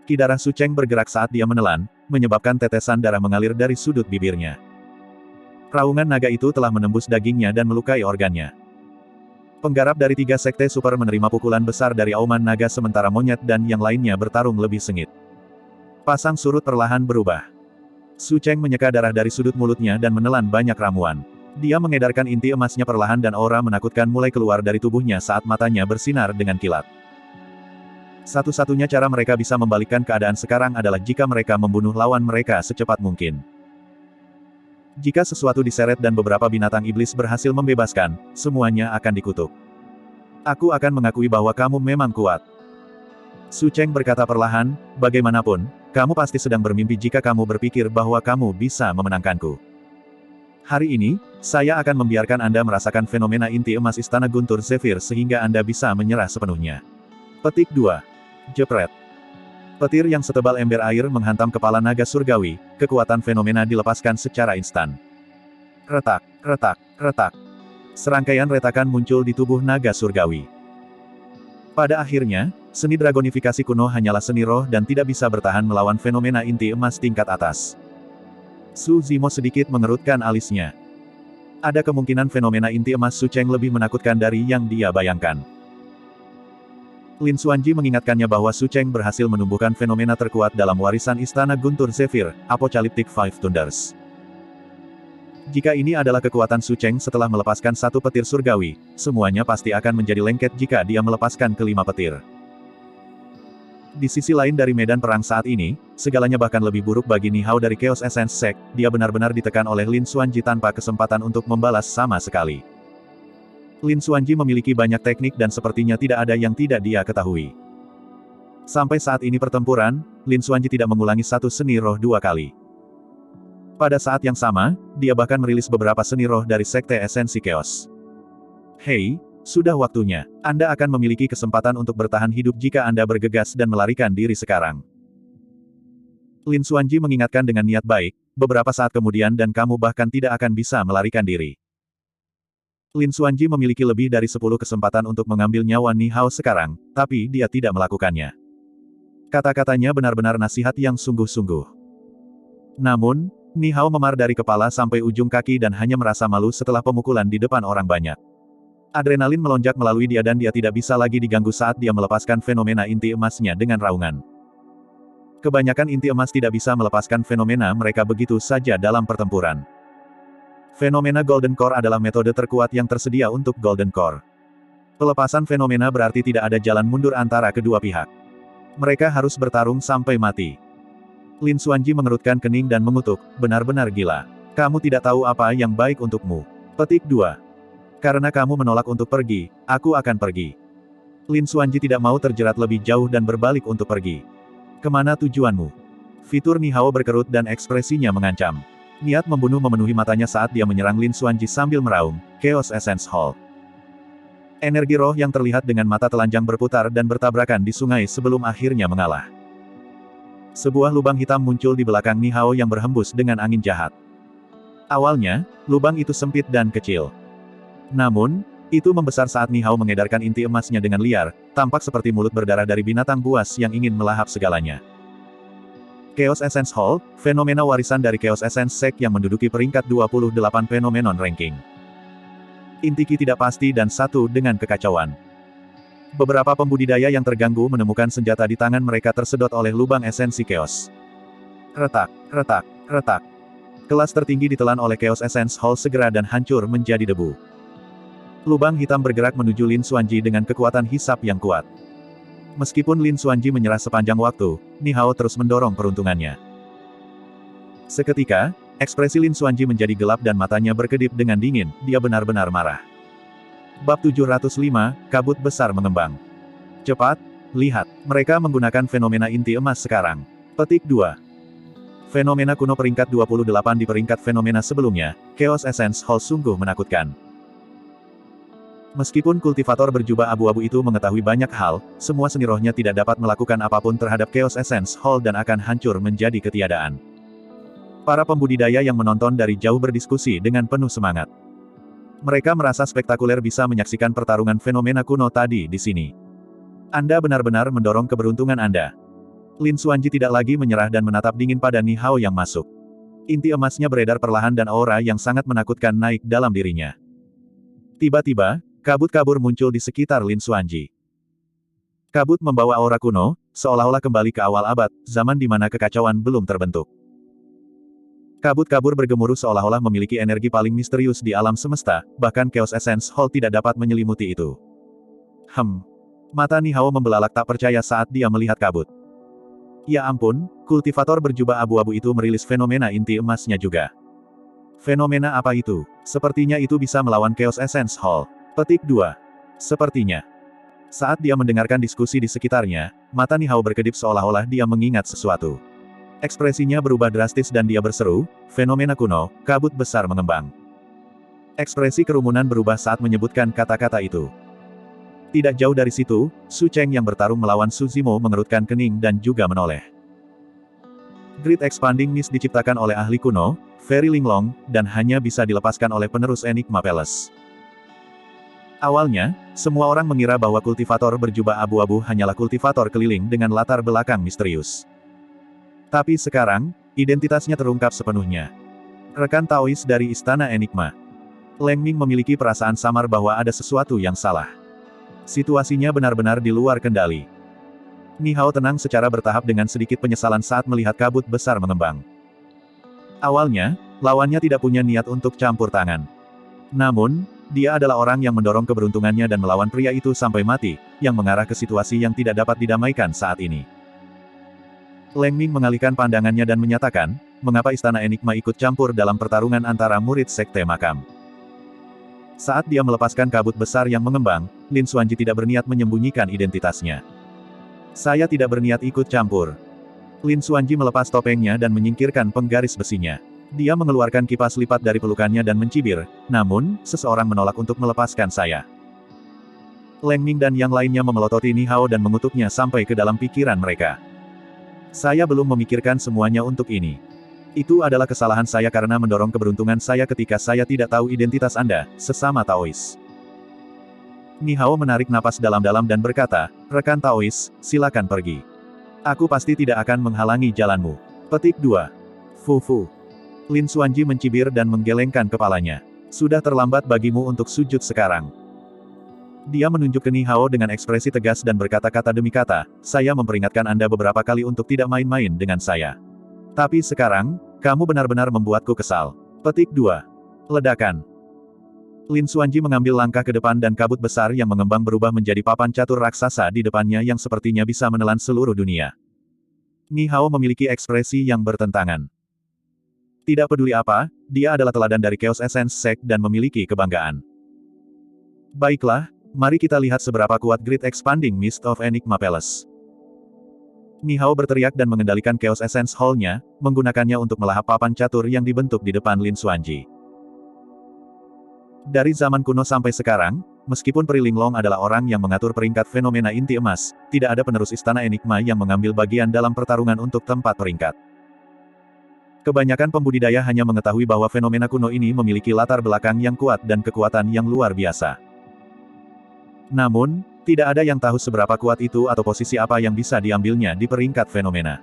Ki darah Su Cheng bergerak saat dia menelan, menyebabkan tetesan darah mengalir dari sudut bibirnya. Raungan naga itu telah menembus dagingnya dan melukai organnya. Penggarap dari 3 sekte super menerima pukulan besar dari auman naga sementara monyet dan yang lainnya bertarung lebih sengit. Pasang surut perlahan berubah. Su Cheng menyeka darah dari sudut mulutnya dan menelan banyak ramuan. Dia mengedarkan inti emasnya perlahan dan aura menakutkan mulai keluar dari tubuhnya saat matanya bersinar dengan kilat. Satu-satunya cara mereka bisa membalikkan keadaan sekarang adalah jika mereka membunuh lawan mereka secepat mungkin. Jika sesuatu diseret dan beberapa binatang iblis berhasil membebaskan, semuanya akan dikutuk. Aku akan mengakui bahwa kamu memang kuat. Su Cheng berkata perlahan, bagaimanapun, kamu pasti sedang bermimpi jika kamu berpikir bahwa kamu bisa memenangkanku. Hari ini, saya akan membiarkan Anda merasakan fenomena inti emas Istana Guntur Zephyr sehingga Anda bisa menyerah sepenuhnya. Petik 2. Jepret. Petir yang setebal ember air menghantam kepala naga surgawi, kekuatan fenomena dilepaskan secara instan. Retak, retak, retak. Serangkaian retakan muncul di tubuh naga surgawi. Pada akhirnya, seni dragonifikasi kuno hanyalah seni roh dan tidak bisa bertahan melawan fenomena inti emas tingkat atas. Su Zimo sedikit mengerutkan alisnya. Ada kemungkinan fenomena inti emas Su Cheng lebih menakutkan dari yang dia bayangkan. Lin Xuanji mengingatkannya bahwa Su Cheng berhasil menumbuhkan fenomena terkuat dalam warisan Istana Guntur Zephyr, Apocalyptic Five Thunders. Jika ini adalah kekuatan Su Cheng setelah melepaskan satu petir surgawi, semuanya pasti akan menjadi lengket jika dia melepaskan kelima petir. Di sisi lain dari medan perang saat ini, segalanya bahkan lebih buruk bagi Ni Hao dari Chaos Essence Sect, dia benar-benar ditekan oleh Lin Xuanji tanpa kesempatan untuk membalas sama sekali. Lin Xuanji memiliki banyak teknik dan sepertinya tidak ada yang tidak dia ketahui. Sampai saat ini pertempuran, Lin Xuanji tidak mengulangi satu seni roh 2 kali. Pada saat yang sama, dia bahkan merilis beberapa seni roh dari Sekte Esensi Chaos. Hei, sudah waktunya. Anda akan memiliki kesempatan untuk bertahan hidup jika Anda bergegas dan melarikan diri sekarang. Lin Xuanji mengingatkan dengan niat baik, beberapa saat kemudian dan kamu bahkan tidak akan bisa melarikan diri. Lin Xuanji memiliki lebih dari 10 kesempatan untuk mengambil nyawa Ni Hao sekarang, tapi dia tidak melakukannya. Kata-katanya benar-benar nasihat yang sungguh-sungguh. Namun, Ni Hao memar dari kepala sampai ujung kaki dan hanya merasa malu setelah pemukulan di depan orang banyak. Adrenalin melonjak melalui dia dan dia tidak bisa lagi diganggu saat dia melepaskan fenomena inti emasnya dengan raungan. Kebanyakan inti emas tidak bisa melepaskan fenomena mereka begitu saja dalam pertempuran. Fenomena Golden Core adalah metode terkuat yang tersedia untuk Golden Core. Pelepasan fenomena berarti tidak ada jalan mundur antara kedua pihak. Mereka harus bertarung sampai mati. Lin Xuanji mengerutkan kening dan mengutuk, benar-benar gila. Kamu tidak tahu apa yang baik untukmu. Petik 2. Karena kamu menolak untuk pergi, aku akan pergi. Lin Xuanji tidak mau terjerat lebih jauh dan berbalik untuk pergi. Kemana tujuanmu? Fitur Ni Hao berkerut dan ekspresinya mengancam. Niat membunuh memenuhi matanya saat dia menyerang Lin Xuanji sambil meraung, Chaos Essence Hall. Energi roh yang terlihat dengan mata telanjang berputar dan bertabrakan di sungai sebelum akhirnya mengalah. Sebuah lubang hitam muncul di belakang Ni Hao yang berhembus dengan angin jahat. Awalnya, lubang itu sempit dan kecil. Namun, itu membesar saat Ni Hao mengedarkan inti emasnya dengan liar, tampak seperti mulut berdarah dari binatang buas yang ingin melahap segalanya. Chaos Essence Hall, fenomena warisan dari Chaos Essence Sect yang menduduki peringkat 28 Phenomenon Ranking. Inti Ki tidak pasti dan satu dengan kekacauan. Beberapa pembudidaya yang terganggu menemukan senjata di tangan mereka tersedot oleh lubang esensi Chaos. Retak, retak, retak. Kelas tertinggi ditelan oleh Chaos Essence Hall segera dan hancur menjadi debu. Lubang hitam bergerak menuju Lin Xuanji dengan kekuatan hisap yang kuat. Meskipun Lin Xuanji menyerah sepanjang waktu, Ni Hao terus mendorong peruntungannya. Seketika, ekspresi Lin Xuanji menjadi gelap dan matanya berkedip dengan dingin, dia benar-benar marah. Bab 705, Kabut Besar Mengembang. Cepat, lihat, mereka menggunakan fenomena inti emas sekarang. Petik 2. Fenomena kuno peringkat 28 di peringkat fenomena sebelumnya, Chaos Essence Hall sungguh menakutkan. Meskipun kultivator berjubah abu-abu itu mengetahui banyak hal, semua seni rohnya tidak dapat melakukan apapun terhadap Chaos Essence Hall dan akan hancur menjadi ketiadaan. Para pembudidaya yang menonton dari jauh berdiskusi dengan penuh semangat. Mereka merasa spektakuler bisa menyaksikan pertarungan fenomena kuno tadi di sini. Anda benar-benar mendorong keberuntungan Anda. Lin Xuanji tidak lagi menyerah dan menatap dingin pada Ni Hao yang masuk. Inti emasnya beredar perlahan dan aura yang sangat menakutkan naik dalam dirinya. Tiba-tiba, kabut kabur muncul di sekitar Lin Xuanji. Kabut membawa aura kuno, seolah-olah kembali ke awal abad, zaman di mana kekacauan belum terbentuk. Kabut kabur bergemuruh seolah-olah memiliki energi paling misterius di alam semesta, bahkan Chaos Essence Hall tidak dapat menyelimuti itu. Mata Ni Hao membelalak tak percaya saat dia melihat kabut. Ya ampun, kultivator berjubah abu-abu itu merilis fenomena inti emasnya juga. Fenomena apa itu? Sepertinya itu bisa melawan Chaos Essence Hall. Petik 2. Sepertinya. Saat dia mendengarkan diskusi di sekitarnya, mata Ni Hao berkedip seolah-olah dia mengingat sesuatu. Ekspresinya berubah drastis dan dia berseru, fenomena kuno, kabut besar mengembang. Ekspresi kerumunan berubah saat menyebutkan kata-kata itu. Tidak jauh dari situ, Su Cheng yang bertarung melawan Su Zimo mengerutkan kening dan juga menoleh. Great Expanding Mist diciptakan oleh ahli kuno, Fairy Linglong, dan hanya bisa dilepaskan oleh penerus Enigma Palace. Awalnya, semua orang mengira bahwa kultivator berjubah abu-abu hanyalah kultivator keliling dengan latar belakang misterius. Tapi sekarang, identitasnya terungkap sepenuhnya. Rekan Taois dari Istana Enigma. Leng Ming memiliki perasaan samar bahwa ada sesuatu yang salah. Situasinya benar-benar di luar kendali. Ni Hao tenang secara bertahap dengan sedikit penyesalan saat melihat kabut besar mengembang. Awalnya, lawannya tidak punya niat untuk campur tangan. Namun, dia adalah orang yang mendorong keberuntungannya dan melawan pria itu sampai mati, yang mengarah ke situasi yang tidak dapat didamaikan saat ini. Leng Ming mengalihkan pandangannya dan menyatakan, mengapa Istana Enigma ikut campur dalam pertarungan antara murid Sekte Makam. Saat dia melepaskan kabut besar yang mengembang, Lin Xuanji tidak berniat menyembunyikan identitasnya. Saya tidak berniat ikut campur. Lin Xuanji melepas topengnya dan menyingkirkan penggaris besinya. Dia mengeluarkan kipas lipat dari pelukannya dan mencibir, namun, seseorang menolak untuk melepaskan saya. Leng Ming dan yang lainnya memelototi Ni Hao dan mengutuknya sampai ke dalam pikiran mereka. Saya belum memikirkan semuanya untuk ini. Itu adalah kesalahan saya karena mendorong keberuntungan saya ketika saya tidak tahu identitas Anda, sesama Taois. Ni Hao menarik napas dalam-dalam dan berkata, rekan Taois, silakan pergi. Aku pasti tidak akan menghalangi jalanmu. Petik 2. Fu. Lin Xuanji mencibir dan menggelengkan kepalanya. Sudah terlambat bagimu untuk sujud sekarang. Dia menunjuk ke Ni Hao dengan ekspresi tegas dan berkata-kata demi kata, saya memperingatkan Anda beberapa kali untuk tidak main-main dengan saya. Tapi sekarang, kamu benar-benar membuatku kesal. Petik 2. Ledakan. Lin Xuanji mengambil langkah ke depan dan kabut besar yang mengembang berubah menjadi papan catur raksasa di depannya yang sepertinya bisa menelan seluruh dunia. Ni Hao memiliki ekspresi yang bertentangan. Tidak peduli apa, dia adalah teladan dari Chaos Essence Sect dan memiliki kebanggaan. Baiklah, mari kita lihat seberapa kuat Great Expanding Mist of Enigma Palace. Ni Hao berteriak dan mengendalikan Chaos Essence Hall-nya, menggunakannya untuk melahap papan catur yang dibentuk di depan Lin Xuanji. Dari zaman kuno sampai sekarang, meskipun Pri Linglong adalah orang yang mengatur peringkat fenomena inti emas, tidak ada penerus Istana Enigma yang mengambil bagian dalam pertarungan untuk tempat peringkat. Kebanyakan pembudidaya hanya mengetahui bahwa fenomena kuno ini memiliki latar belakang yang kuat dan kekuatan yang luar biasa. Namun, tidak ada yang tahu seberapa kuat itu atau posisi apa yang bisa diambilnya di peringkat fenomena.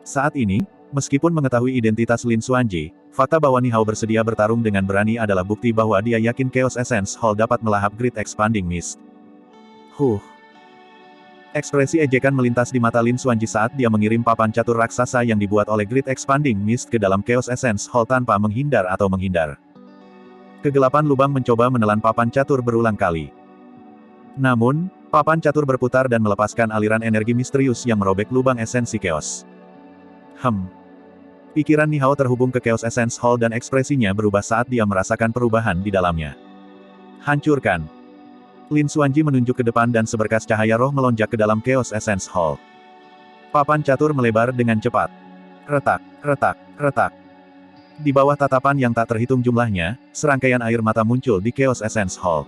Saat ini, meskipun mengetahui identitas Lin Xuanji, fakta bahwa Ni Hao bersedia bertarung dengan berani adalah bukti bahwa dia yakin Chaos Essence Hall dapat melahap Great Expanding Mist. Ekspresi ejekan melintas di mata Lin Xuanji saat dia mengirim papan catur raksasa yang dibuat oleh Great Expanding Mist ke dalam Chaos Essence Hall tanpa menghindar atau menghindar. Kegelapan lubang mencoba menelan papan catur berulang kali. Namun, papan catur berputar dan melepaskan aliran energi misterius yang merobek lubang esensi Chaos. Pikiran Ni Hao terhubung ke Chaos Essence Hall dan ekspresinya berubah saat dia merasakan perubahan di dalamnya. Hancurkan. Lin Xuanji menunjuk ke depan dan seberkas cahaya roh melonjak ke dalam Chaos Essence Hall. Papan catur melebar dengan cepat. Retak, retak, retak. Di bawah tatapan yang tak terhitung jumlahnya, serangkaian air mata muncul di Chaos Essence Hall.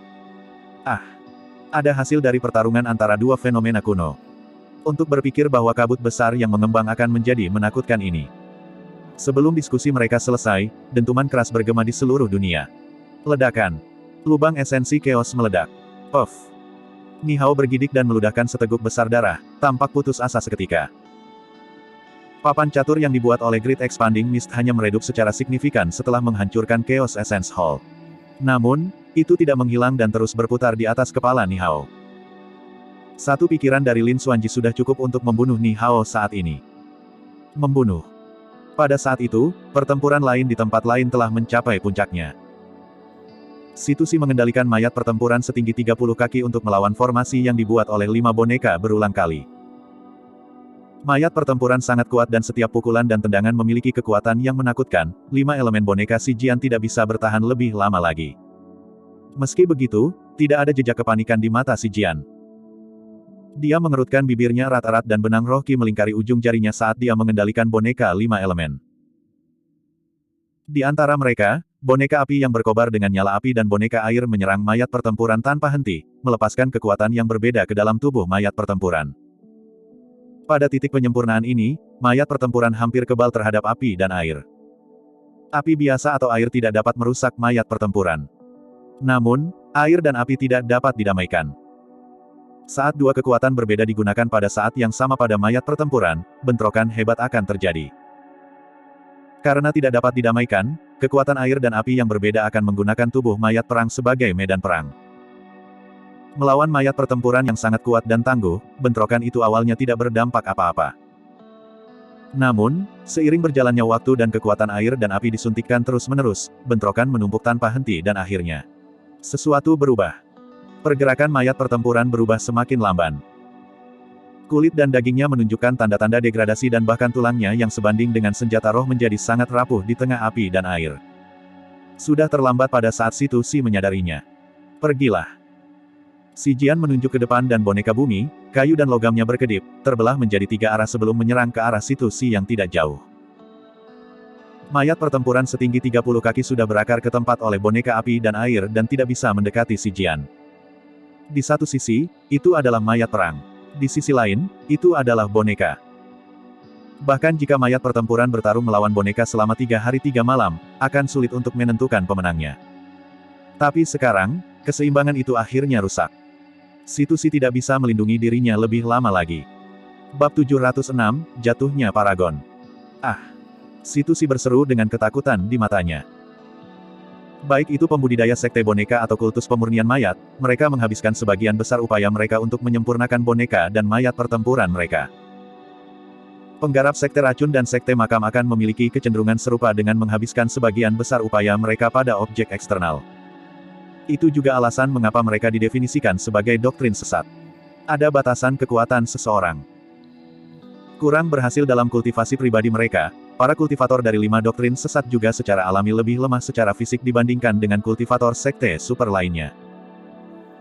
Ada hasil dari pertarungan antara dua fenomena kuno. Untuk berpikir bahwa kabut besar yang mengembang akan menjadi menakutkan ini. Sebelum diskusi mereka selesai, dentuman keras bergema di seluruh dunia. Ledakan. Lubang esensi Chaos meledak. Ni Hao bergidik dan meludahkan seteguk besar darah, tampak putus asa seketika. Papan catur yang dibuat oleh Great Expanding Mist hanya meredup secara signifikan setelah menghancurkan Chaos Essence Hall. Namun, itu tidak menghilang dan terus berputar di atas kepala Ni Hao. Satu pikiran dari Lin Xuanji sudah cukup untuk membunuh Ni Hao saat ini. Membunuh. Pada saat itu, pertempuran lain di tempat lain telah mencapai puncaknya. Situsi mengendalikan mayat pertempuran setinggi 30 kaki untuk melawan formasi yang dibuat oleh 5 boneka berulang kali. Mayat pertempuran sangat kuat dan setiap pukulan dan tendangan memiliki kekuatan yang menakutkan, 5 elemen boneka si Jian tidak bisa bertahan lebih lama lagi. Meski begitu, tidak ada jejak kepanikan di mata si Jian. Dia mengerutkan bibirnya erat-erat dan benang roh Qi melingkari ujung jarinya saat dia mengendalikan boneka 5 elemen. Di antara mereka, boneka api yang berkobar dengan nyala api dan boneka air menyerang mayat pertempuran tanpa henti, melepaskan kekuatan yang berbeda ke dalam tubuh mayat pertempuran. Pada titik penyempurnaan ini, mayat pertempuran hampir kebal terhadap api dan air. Api biasa atau air tidak dapat merusak mayat pertempuran. Namun, Air dan api tidak dapat didamaikan. Saat dua kekuatan berbeda digunakan pada saat yang sama pada mayat pertempuran, bentrokan hebat akan terjadi. Karena tidak dapat didamaikan, kekuatan air dan api yang berbeda akan menggunakan tubuh mayat perang sebagai medan perang. Melawan mayat pertempuran yang sangat kuat dan tangguh, bentrokan itu awalnya tidak berdampak apa-apa. Namun, seiring berjalannya waktu dan kekuatan air dan api disuntikkan terus-menerus, bentrokan menumpuk tanpa henti dan akhirnya sesuatu berubah. Pergerakan mayat pertempuran berubah semakin lamban. Kulit dan dagingnya menunjukkan tanda-tanda degradasi dan bahkan tulangnya yang sebanding dengan senjata roh menjadi sangat rapuh di tengah api dan air. Sudah terlambat pada saat Situ Si menyadarinya. Pergilah. Si Jian menunjuk ke depan dan boneka bumi, kayu dan logamnya berkedip, terbelah menjadi 3 arah sebelum menyerang ke arah Situ Si yang tidak jauh. Mayat pertempuran setinggi 30 kaki sudah berakar ke tempat oleh boneka api dan air dan tidak bisa mendekati si Jian. Di satu sisi, itu adalah mayat perang. Di sisi lain, itu adalah boneka. Bahkan jika mayat pertempuran bertarung melawan boneka selama 3 hari 3 malam, akan sulit untuk menentukan pemenangnya. Tapi sekarang, keseimbangan itu akhirnya rusak. Situ Si tidak bisa melindungi dirinya lebih lama lagi. Bab 706, Jatuhnya Paragon. Ah! Situ Si berseru dengan ketakutan di matanya. Baik itu pembudidaya sekte boneka atau kultus pemurnian mayat, mereka menghabiskan sebagian besar upaya mereka untuk menyempurnakan boneka dan mayat pertempuran mereka. Penggarap sekte racun dan sekte makam akan memiliki kecenderungan serupa dengan menghabiskan sebagian besar upaya mereka pada objek eksternal. Itu juga alasan mengapa mereka didefinisikan sebagai doktrin sesat. Ada batasan kekuatan seseorang. Kurang berhasil dalam kultivasi pribadi mereka, para kultivator dari 5 doktrin sesat juga secara alami lebih lemah secara fisik dibandingkan dengan kultivator sekte super lainnya.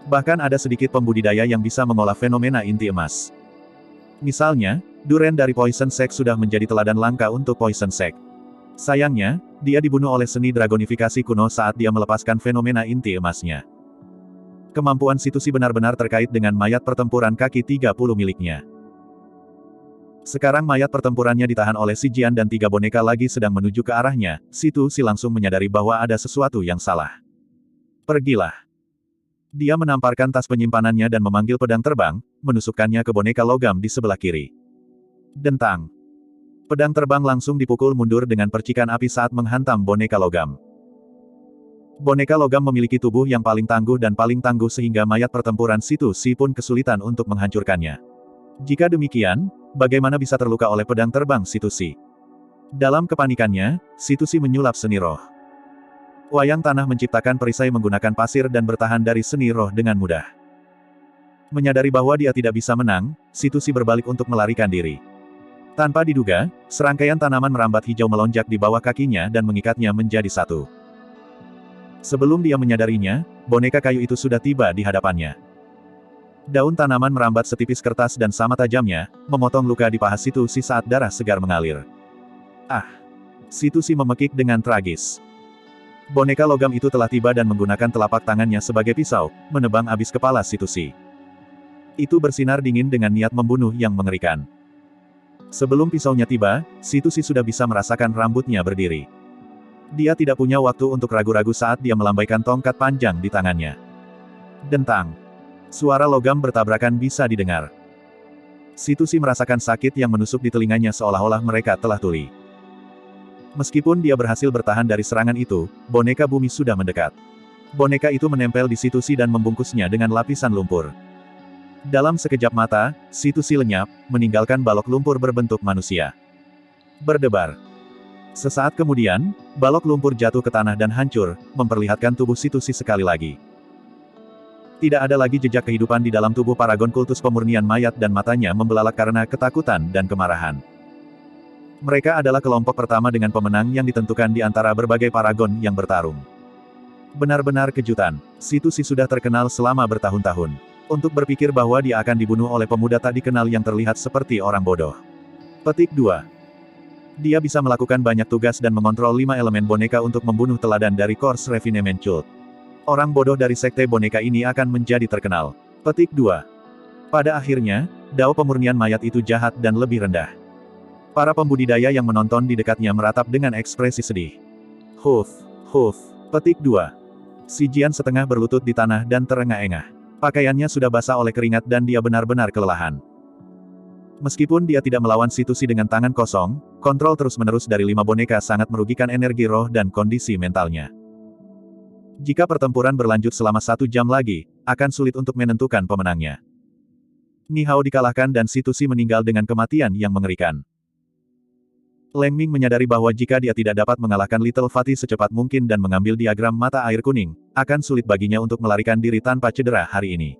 Bahkan ada sedikit pembudidaya yang bisa mengolah fenomena inti emas. Misalnya, Duren dari Poison Sect sudah menjadi teladan langka untuk Poison Sect. Sayangnya, dia dibunuh oleh seni dragonifikasi kuno saat dia melepaskan fenomena inti emasnya. Kemampuan Situ Si benar-benar terkait dengan mayat pertempuran kaki 30 miliknya. Sekarang mayat pertempurannya ditahan oleh si Jian dan 3 boneka lagi sedang menuju ke arahnya, Situ Si langsung menyadari bahwa ada sesuatu yang salah. Pergilah. Dia menamparkan tas penyimpanannya dan memanggil pedang terbang, menusukkannya ke boneka logam di sebelah kiri. Dentang. Pedang terbang langsung dipukul mundur dengan percikan api saat menghantam boneka logam. Boneka logam memiliki tubuh yang paling tangguh dan paling tangguh sehingga mayat pertempuran Situ Si pun kesulitan untuk menghancurkannya. Jika demikian, bagaimana bisa terluka oleh pedang terbang Situ Si? Dalam kepanikannya, Situ Si menyulap seni roh. Wayang tanah menciptakan perisai menggunakan pasir dan bertahan dari seni roh dengan mudah. Menyadari bahwa dia tidak bisa menang, Situ Si berbalik untuk melarikan diri. Tanpa diduga, serangkaian tanaman merambat hijau melonjak di bawah kakinya dan mengikatnya menjadi satu. Sebelum dia menyadarinya, boneka kayu itu sudah tiba di hadapannya. Daun tanaman merambat setipis kertas dan sama tajamnya, memotong luka di paha Situ Si saat darah segar mengalir. Ah! Situ Si memekik dengan tragis. Boneka logam itu telah tiba dan menggunakan telapak tangannya sebagai pisau, menebang abis kepala Situ Si. Itu bersinar dingin dengan niat membunuh yang mengerikan. Sebelum pisaunya tiba, Situ Si sudah bisa merasakan rambutnya berdiri. Dia tidak punya waktu untuk ragu-ragu saat dia melambaikan tongkat panjang di tangannya. Dentang. Suara logam bertabrakan bisa didengar. Situ Si merasakan sakit yang menusuk di telinganya seolah-olah mereka telah tuli. Meskipun dia berhasil bertahan dari serangan itu, boneka bumi sudah mendekat. Boneka itu menempel di Situ Si dan membungkusnya dengan lapisan lumpur. Dalam sekejap mata, Situ Si lenyap, meninggalkan balok lumpur berbentuk manusia. Berdebar. Sesaat kemudian, balok lumpur jatuh ke tanah dan hancur, memperlihatkan tubuh Situ Si sekali lagi. Tidak ada lagi jejak kehidupan di dalam tubuh paragon kultus pemurnian mayat dan matanya membelalak karena ketakutan dan kemarahan. Mereka adalah kelompok pertama dengan pemenang yang ditentukan di antara berbagai paragon yang bertarung. Benar-benar kejutan, Situ Si sudah terkenal selama bertahun-tahun. Untuk berpikir bahwa dia akan dibunuh oleh pemuda tak dikenal yang terlihat seperti orang bodoh. Petik 2. Dia bisa melakukan banyak tugas dan mengontrol 5 elemen boneka untuk membunuh teladan dari Corps Refinement Cult. Orang bodoh dari sekte boneka ini akan menjadi terkenal. Petik 2. Pada akhirnya, dao pemurnian mayat itu jahat dan lebih rendah. Para pembudidaya yang menonton di dekatnya meratap dengan ekspresi sedih. Huf. Petik 2. Si Jian setengah berlutut di tanah dan terengah-engah. Pakaiannya sudah basah oleh keringat dan dia benar-benar kelelahan. Meskipun dia tidak melawan situasi dengan tangan kosong, kontrol terus-menerus dari 5 boneka sangat merugikan energi roh dan kondisi mentalnya. Jika pertempuran berlanjut selama 1 jam lagi, akan sulit untuk menentukan pemenangnya. Ni Hao dikalahkan dan situasi meninggal dengan kematian yang mengerikan. Leng Ming menyadari bahwa jika dia tidak dapat mengalahkan Little Fatty secepat mungkin dan mengambil diagram mata air kuning, akan sulit baginya untuk melarikan diri tanpa cedera hari ini.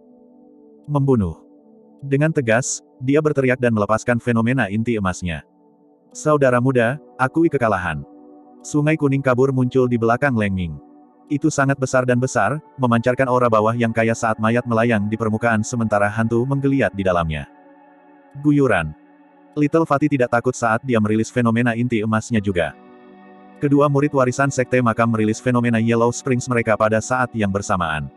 Membunuh. Dengan tegas, dia berteriak dan melepaskan fenomena inti emasnya. Saudara muda, akui kekalahan. Sungai kuning kabur muncul di belakang Leng Ming. Itu sangat besar dan besar, memancarkan aura bawah yang kaya saat mayat melayang di permukaan sementara hantu menggeliat di dalamnya. Guyuran. Little Fatty tidak takut saat dia merilis fenomena inti emasnya juga. Kedua murid warisan sekte makam merilis fenomena Yellow Springs mereka pada saat yang bersamaan.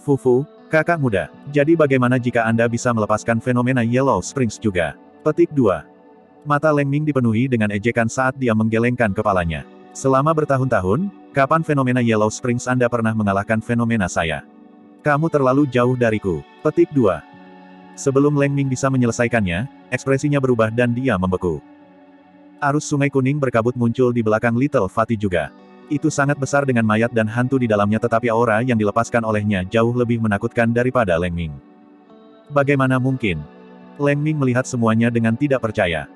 Fufu, kakak muda, jadi bagaimana jika Anda bisa melepaskan fenomena Yellow Springs juga? Petik 2. Mata Leng Ming dipenuhi dengan ejekan saat dia menggelengkan kepalanya. Selama bertahun-tahun, kapan fenomena Yellow Springs Anda pernah mengalahkan fenomena saya? Kamu terlalu jauh dariku. Petik 2. Sebelum Leng Ming bisa menyelesaikannya, ekspresinya berubah dan dia membeku. Arus sungai kuning berkabut muncul di belakang Little Fatty juga. Itu sangat besar dengan mayat dan hantu di dalamnya tetapi aura yang dilepaskan olehnya jauh lebih menakutkan daripada Leng Ming. Bagaimana mungkin? Leng Ming melihat semuanya dengan tidak percaya.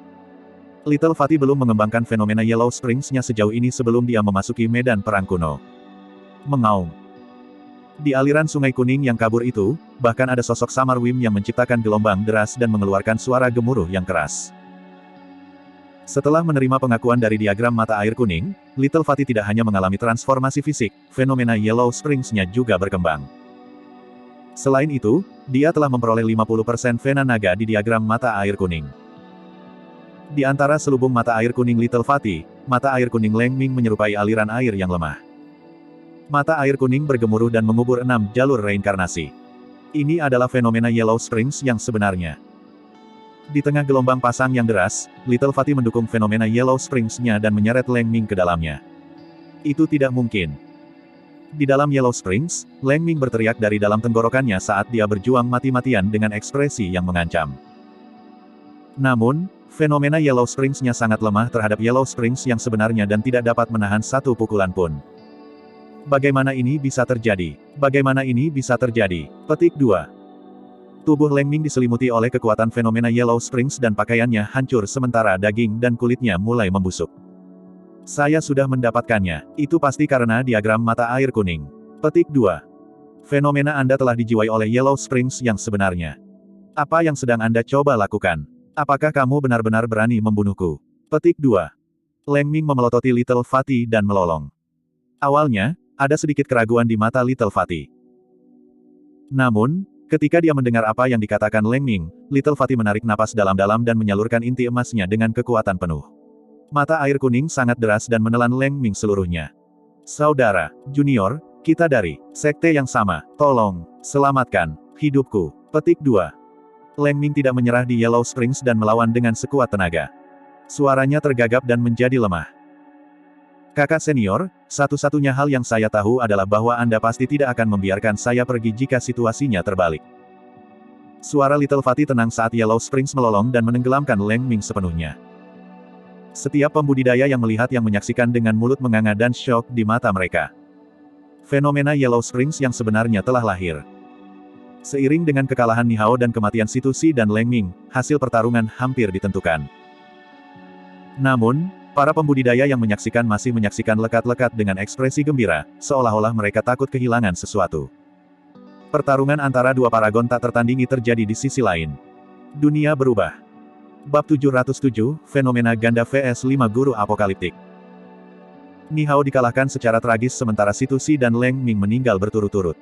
Little Fatty belum mengembangkan fenomena Yellow Springs-nya sejauh ini sebelum dia memasuki medan perang kuno. Mengaum. Di aliran sungai kuning yang kabur itu, bahkan ada sosok samar Wim yang menciptakan gelombang deras dan mengeluarkan suara gemuruh yang keras. Setelah menerima pengakuan dari diagram mata air kuning, Little Fatty tidak hanya mengalami transformasi fisik, fenomena Yellow Springs-nya juga berkembang. Selain itu, dia telah memperoleh 50% vena naga di diagram mata air kuning. Di antara selubung mata air kuning Little Fatty, mata air kuning Leng Ming menyerupai aliran air yang lemah. Mata air kuning bergemuruh dan mengubur 6 jalur reinkarnasi. Ini adalah fenomena Yellow Springs yang sebenarnya. Di tengah gelombang pasang yang deras, Little Fatty mendukung fenomena Yellow Springs-nya dan menyeret Leng Ming ke dalamnya. Itu tidak mungkin. Di dalam Yellow Springs, Leng Ming berteriak dari dalam tenggorokannya saat dia berjuang mati-matian dengan ekspresi yang mengancam. Namun, fenomena Yellow Springs-nya sangat lemah terhadap Yellow Springs yang sebenarnya dan tidak dapat menahan satu pukulan pun. Bagaimana ini bisa terjadi? Bagaimana ini bisa terjadi? Petik 2. Tubuh Leng Ming diselimuti oleh kekuatan fenomena Yellow Springs dan pakaiannya hancur sementara daging dan kulitnya mulai membusuk. Saya sudah mendapatkannya. Itu pasti karena diagram mata air kuning. Petik 2. Fenomena Anda telah dijiwai oleh Yellow Springs yang sebenarnya. Apa yang sedang Anda coba lakukan? Apakah kamu benar-benar berani membunuhku? Petik 2. Leng Ming memelototi Little Fatty dan melolong. Awalnya, ada sedikit keraguan di mata Little Fatty. Namun, ketika dia mendengar apa yang dikatakan Leng Ming, Little Fatty menarik napas dalam-dalam dan menyalurkan inti emasnya dengan kekuatan penuh. Mata air kuning sangat deras dan menelan Leng Ming seluruhnya. Saudara, junior, kita dari sekte yang sama, tolong, selamatkan hidupku. Petik 2. Leng Ming tidak menyerah di Yellow Springs dan melawan dengan sekuat tenaga. Suaranya tergagap dan menjadi lemah. Kakak senior, satu-satunya hal yang saya tahu adalah bahwa Anda pasti tidak akan membiarkan saya pergi jika situasinya terbalik. Suara Little Fatty tenang saat Yellow Springs melolong dan menenggelamkan Leng Ming sepenuhnya. Setiap pembudidaya yang melihat yang menyaksikan dengan mulut menganga dan syok di mata mereka. Fenomena Yellow Springs yang sebenarnya telah lahir. Seiring dengan kekalahan Ni Hao dan kematian Situsi dan Leng Ming, hasil pertarungan hampir ditentukan. Namun, para pembudidaya yang menyaksikan masih menyaksikan lekat-lekat dengan ekspresi gembira, seolah-olah mereka takut kehilangan sesuatu. Pertarungan antara dua paragon tak tertandingi terjadi di sisi lain. Dunia berubah. Bab 707, Fenomena Ganda vs 5 Guru Apokaliptik. Ni Hao dikalahkan secara tragis sementara Situsi dan Leng Ming meninggal berturut-turut.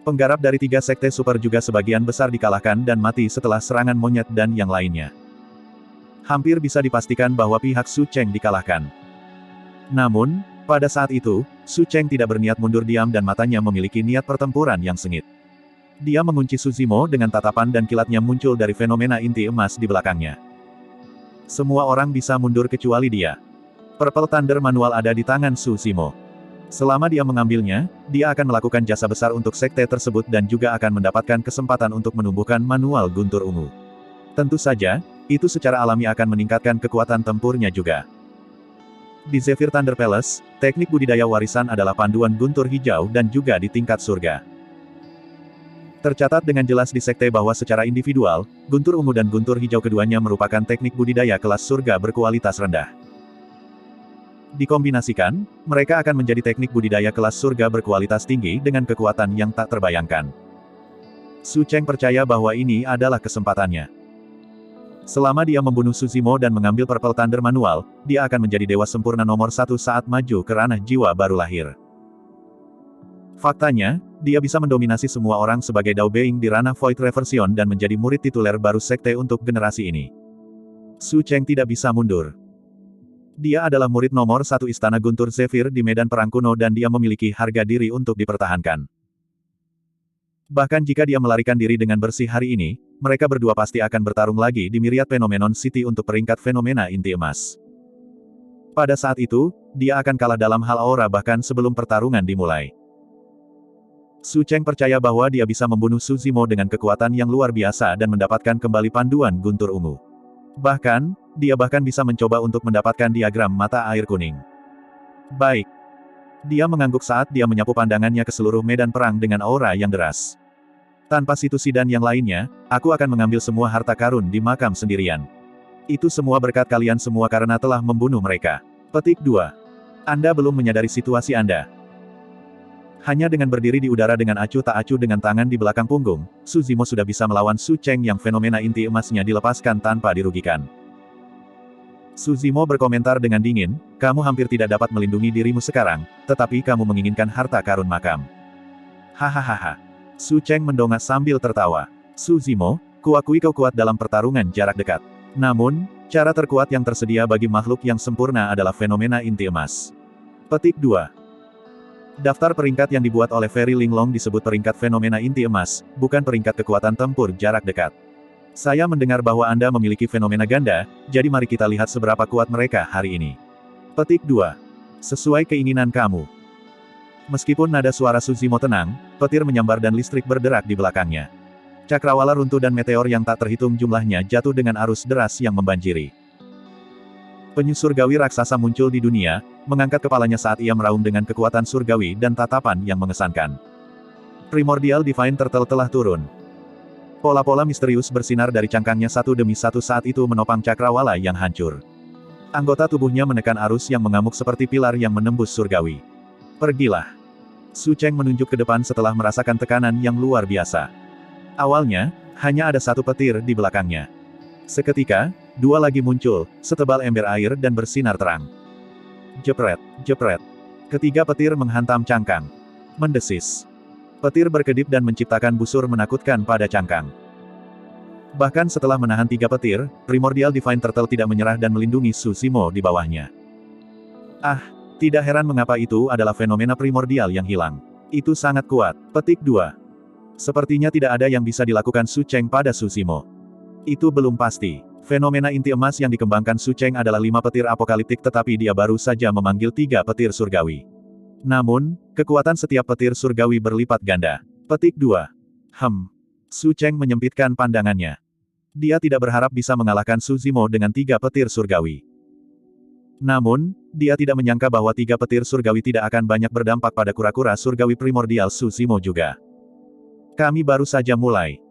Penggarap dari 3 sekte super juga sebagian besar dikalahkan dan mati setelah serangan monyet dan yang lainnya. Hampir bisa dipastikan bahwa pihak Su Cheng dikalahkan. Namun, pada saat itu, Su Cheng tidak berniat mundur diam dan matanya memiliki niat pertempuran yang sengit. Dia mengunci Su Zimo dengan tatapan dan kilatnya muncul dari fenomena inti emas di belakangnya. Semua orang bisa mundur kecuali dia. Purple Thunder manual ada di tangan Su Zimo. Selama dia mengambilnya, dia akan melakukan jasa besar untuk sekte tersebut dan juga akan mendapatkan kesempatan untuk menumbuhkan manual guntur ungu. Tentu saja, itu secara alami akan meningkatkan kekuatan tempurnya juga. Di Zephyr Thunder Palace, teknik budidaya warisan adalah panduan guntur hijau dan juga di tingkat surga. Tercatat dengan jelas di sekte bahwa secara individual, guntur ungu dan guntur hijau keduanya merupakan teknik budidaya kelas surga berkualitas rendah. Dikombinasikan, mereka akan menjadi teknik budidaya kelas surga berkualitas tinggi dengan kekuatan yang tak terbayangkan. Su Cheng percaya bahwa ini adalah kesempatannya. Selama dia membunuh Su Zimo dan mengambil Purple Thunder manual, dia akan menjadi dewa sempurna nomor 1 saat maju ke ranah jiwa baru lahir. Faktanya, dia bisa mendominasi semua orang sebagai Dao Being di ranah Void Reversion dan menjadi murid tituler baru sekte untuk generasi ini. Su Cheng tidak bisa mundur. Dia adalah murid nomor 1 Istana Guntur Zephyr di medan perang kuno dan dia memiliki harga diri untuk dipertahankan. Bahkan jika dia melarikan diri dengan bersih hari ini, mereka berdua pasti akan bertarung lagi di Myriad Phenomenon City untuk peringkat fenomena inti emas. Pada saat itu, dia akan kalah dalam hal aura bahkan sebelum pertarungan dimulai. Su Cheng percaya bahwa dia bisa membunuh Su Zimo dengan kekuatan yang luar biasa dan mendapatkan kembali panduan guntur ungu. Bahkan, dia bahkan bisa mencoba untuk mendapatkan diagram mata air kuning. Baik. Dia mengangguk saat dia menyapu pandangannya ke seluruh medan perang dengan aura yang deras. Tanpa situasi dan yang lainnya, aku akan mengambil semua harta karun di makam sendirian. Itu semua berkat kalian semua karena telah membunuh mereka. Petik 2. Anda belum menyadari situasi Anda. Hanya dengan berdiri di udara dengan acuh tak acuh dengan tangan di belakang punggung, Su Zimo sudah bisa melawan Su Cheng yang fenomena inti emasnya dilepaskan tanpa dirugikan. Su Zimo berkomentar dengan dingin, kamu hampir tidak dapat melindungi dirimu sekarang, tetapi kamu menginginkan harta karun makam. Hahaha. Su Cheng mendongak sambil tertawa. Su Zimo, kuakui kau kuat dalam pertarungan jarak dekat. Namun, cara terkuat yang tersedia bagi makhluk yang sempurna adalah fenomena inti emas. Petik 2. Daftar peringkat yang dibuat oleh Ferry Linglong disebut peringkat fenomena inti emas, bukan peringkat kekuatan tempur jarak dekat. Saya mendengar bahwa Anda memiliki fenomena ganda, jadi mari kita lihat seberapa kuat mereka hari ini. Petik 2. Sesuai keinginan kamu. Meskipun nada suara Su Zimo tenang, petir menyambar dan listrik berderak di belakangnya. Cakrawala runtuh dan meteor yang tak terhitung jumlahnya jatuh dengan arus deras yang membanjiri. Penyu surgawi raksasa muncul di dunia, mengangkat kepalanya saat ia meraung dengan kekuatan surgawi dan tatapan yang mengesankan. Primordial Divine Turtle telah turun. Pola-pola misterius bersinar dari cangkangnya satu demi satu saat itu menopang cakrawala yang hancur. Anggota tubuhnya menekan arus yang mengamuk seperti pilar yang menembus surgawi. Pergilah. Su Cheng menunjuk ke depan setelah merasakan tekanan yang luar biasa. Awalnya, hanya ada satu petir di belakangnya. Seketika, dua lagi muncul, setebal ember air dan bersinar terang. Jepret, jepret. Ketiga petir menghantam cangkang. Mendesis. Petir berkedip dan menciptakan busur menakutkan pada cangkang. Bahkan setelah menahan tiga petir, Primordial Divine Turtle tidak menyerah dan melindungi Su Zimo di bawahnya. Ah, tidak heran mengapa itu adalah fenomena primordial yang hilang. Itu sangat kuat. Petik 2. Sepertinya tidak ada yang bisa dilakukan Su Cheng pada Su Zimo. Itu belum pasti. Fenomena inti emas yang dikembangkan Su Cheng adalah 5 petir apokaliptik tetapi dia baru saja memanggil 3 petir surgawi. Namun, kekuatan setiap petir surgawi berlipat ganda. Petik 2. Su Cheng menyempitkan pandangannya. Dia tidak berharap bisa mengalahkan Su Zimo dengan 3 petir surgawi. Namun, dia tidak menyangka bahwa 3 petir surgawi tidak akan banyak berdampak pada kura-kura surgawi primordial Su Zimo juga. Kami baru saja mulai.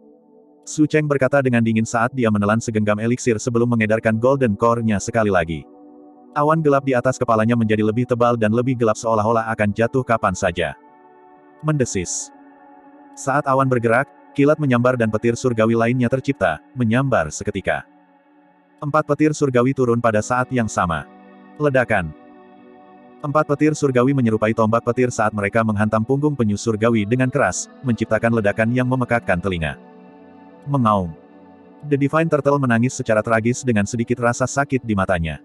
Su Cheng berkata dengan dingin saat dia menelan segenggam eliksir sebelum mengedarkan golden core-nya sekali lagi. Awan gelap di atas kepalanya menjadi lebih tebal dan lebih gelap seolah-olah akan jatuh kapan saja. Mendesis. Saat awan bergerak, kilat menyambar dan petir surgawi lainnya tercipta, menyambar seketika. 4 petir surgawi turun pada saat yang sama. Ledakan. 4 petir surgawi menyerupai tombak petir saat mereka menghantam punggung penyu surgawi dengan keras, menciptakan ledakan yang memekakkan telinga. Mengaum. The Divine Turtle menangis secara tragis dengan sedikit rasa sakit di matanya.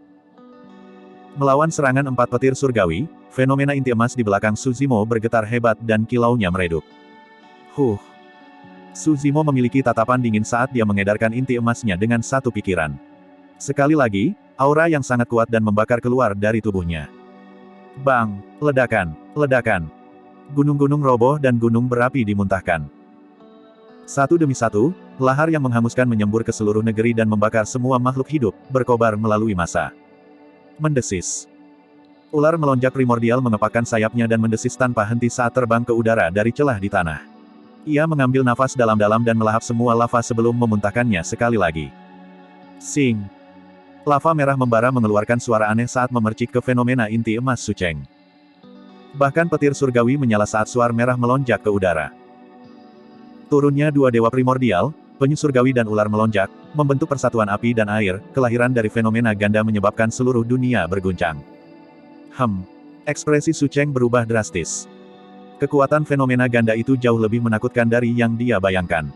Melawan serangan 4 petir surgawi, fenomena inti emas di belakang Su Zimo bergetar hebat dan kilaunya meredup. Su Zimo memiliki tatapan dingin saat dia mengedarkan inti emasnya dengan satu pikiran. Sekali lagi, aura yang sangat kuat dan membakar keluar dari tubuhnya. Bang! Ledakan! Ledakan! Gunung-gunung roboh dan gunung berapi dimuntahkan. Satu demi satu, lahar yang menghanguskan menyembur ke seluruh negeri dan membakar semua makhluk hidup, berkobar melalui massa. Mendesis. Ular melonjak primordial mengepakkan sayapnya dan mendesis tanpa henti saat terbang ke udara dari celah di tanah. Ia mengambil nafas dalam-dalam dan melahap semua lava sebelum memuntahkannya sekali lagi. Sing! Lava merah membara mengeluarkan suara aneh saat memercik ke fenomena inti emas Sucheng. Bahkan petir surgawi menyala saat suar merah melonjak ke udara. Turunnya dua dewa primordial, penyu surgawi dan ular melonjak, membentuk persatuan api dan air, kelahiran dari fenomena ganda menyebabkan seluruh dunia berguncang. Ekspresi Sucheng berubah drastis. Kekuatan fenomena ganda itu jauh lebih menakutkan dari yang dia bayangkan.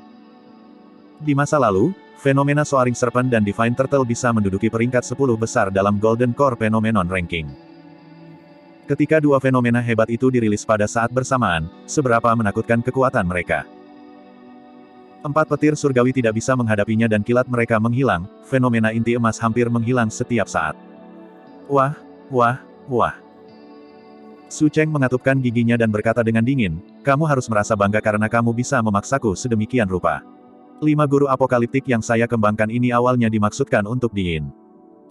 Di masa lalu, fenomena Soaring Serpent dan Divine Turtle bisa menduduki peringkat 10 besar dalam Golden Core Phenomenon Ranking. Ketika dua fenomena hebat itu dirilis pada saat bersamaan, seberapa menakutkan kekuatan mereka. Empat petir surgawi tidak bisa menghadapinya dan kilat mereka menghilang, fenomena inti emas hampir menghilang setiap saat. Wah, wah, wah. Sucheng mengatupkan giginya dan berkata dengan dingin, kamu harus merasa bangga karena kamu bisa memaksaku sedemikian rupa. 5 guru apokaliptik yang saya kembangkan ini awalnya dimaksudkan untuk Diin.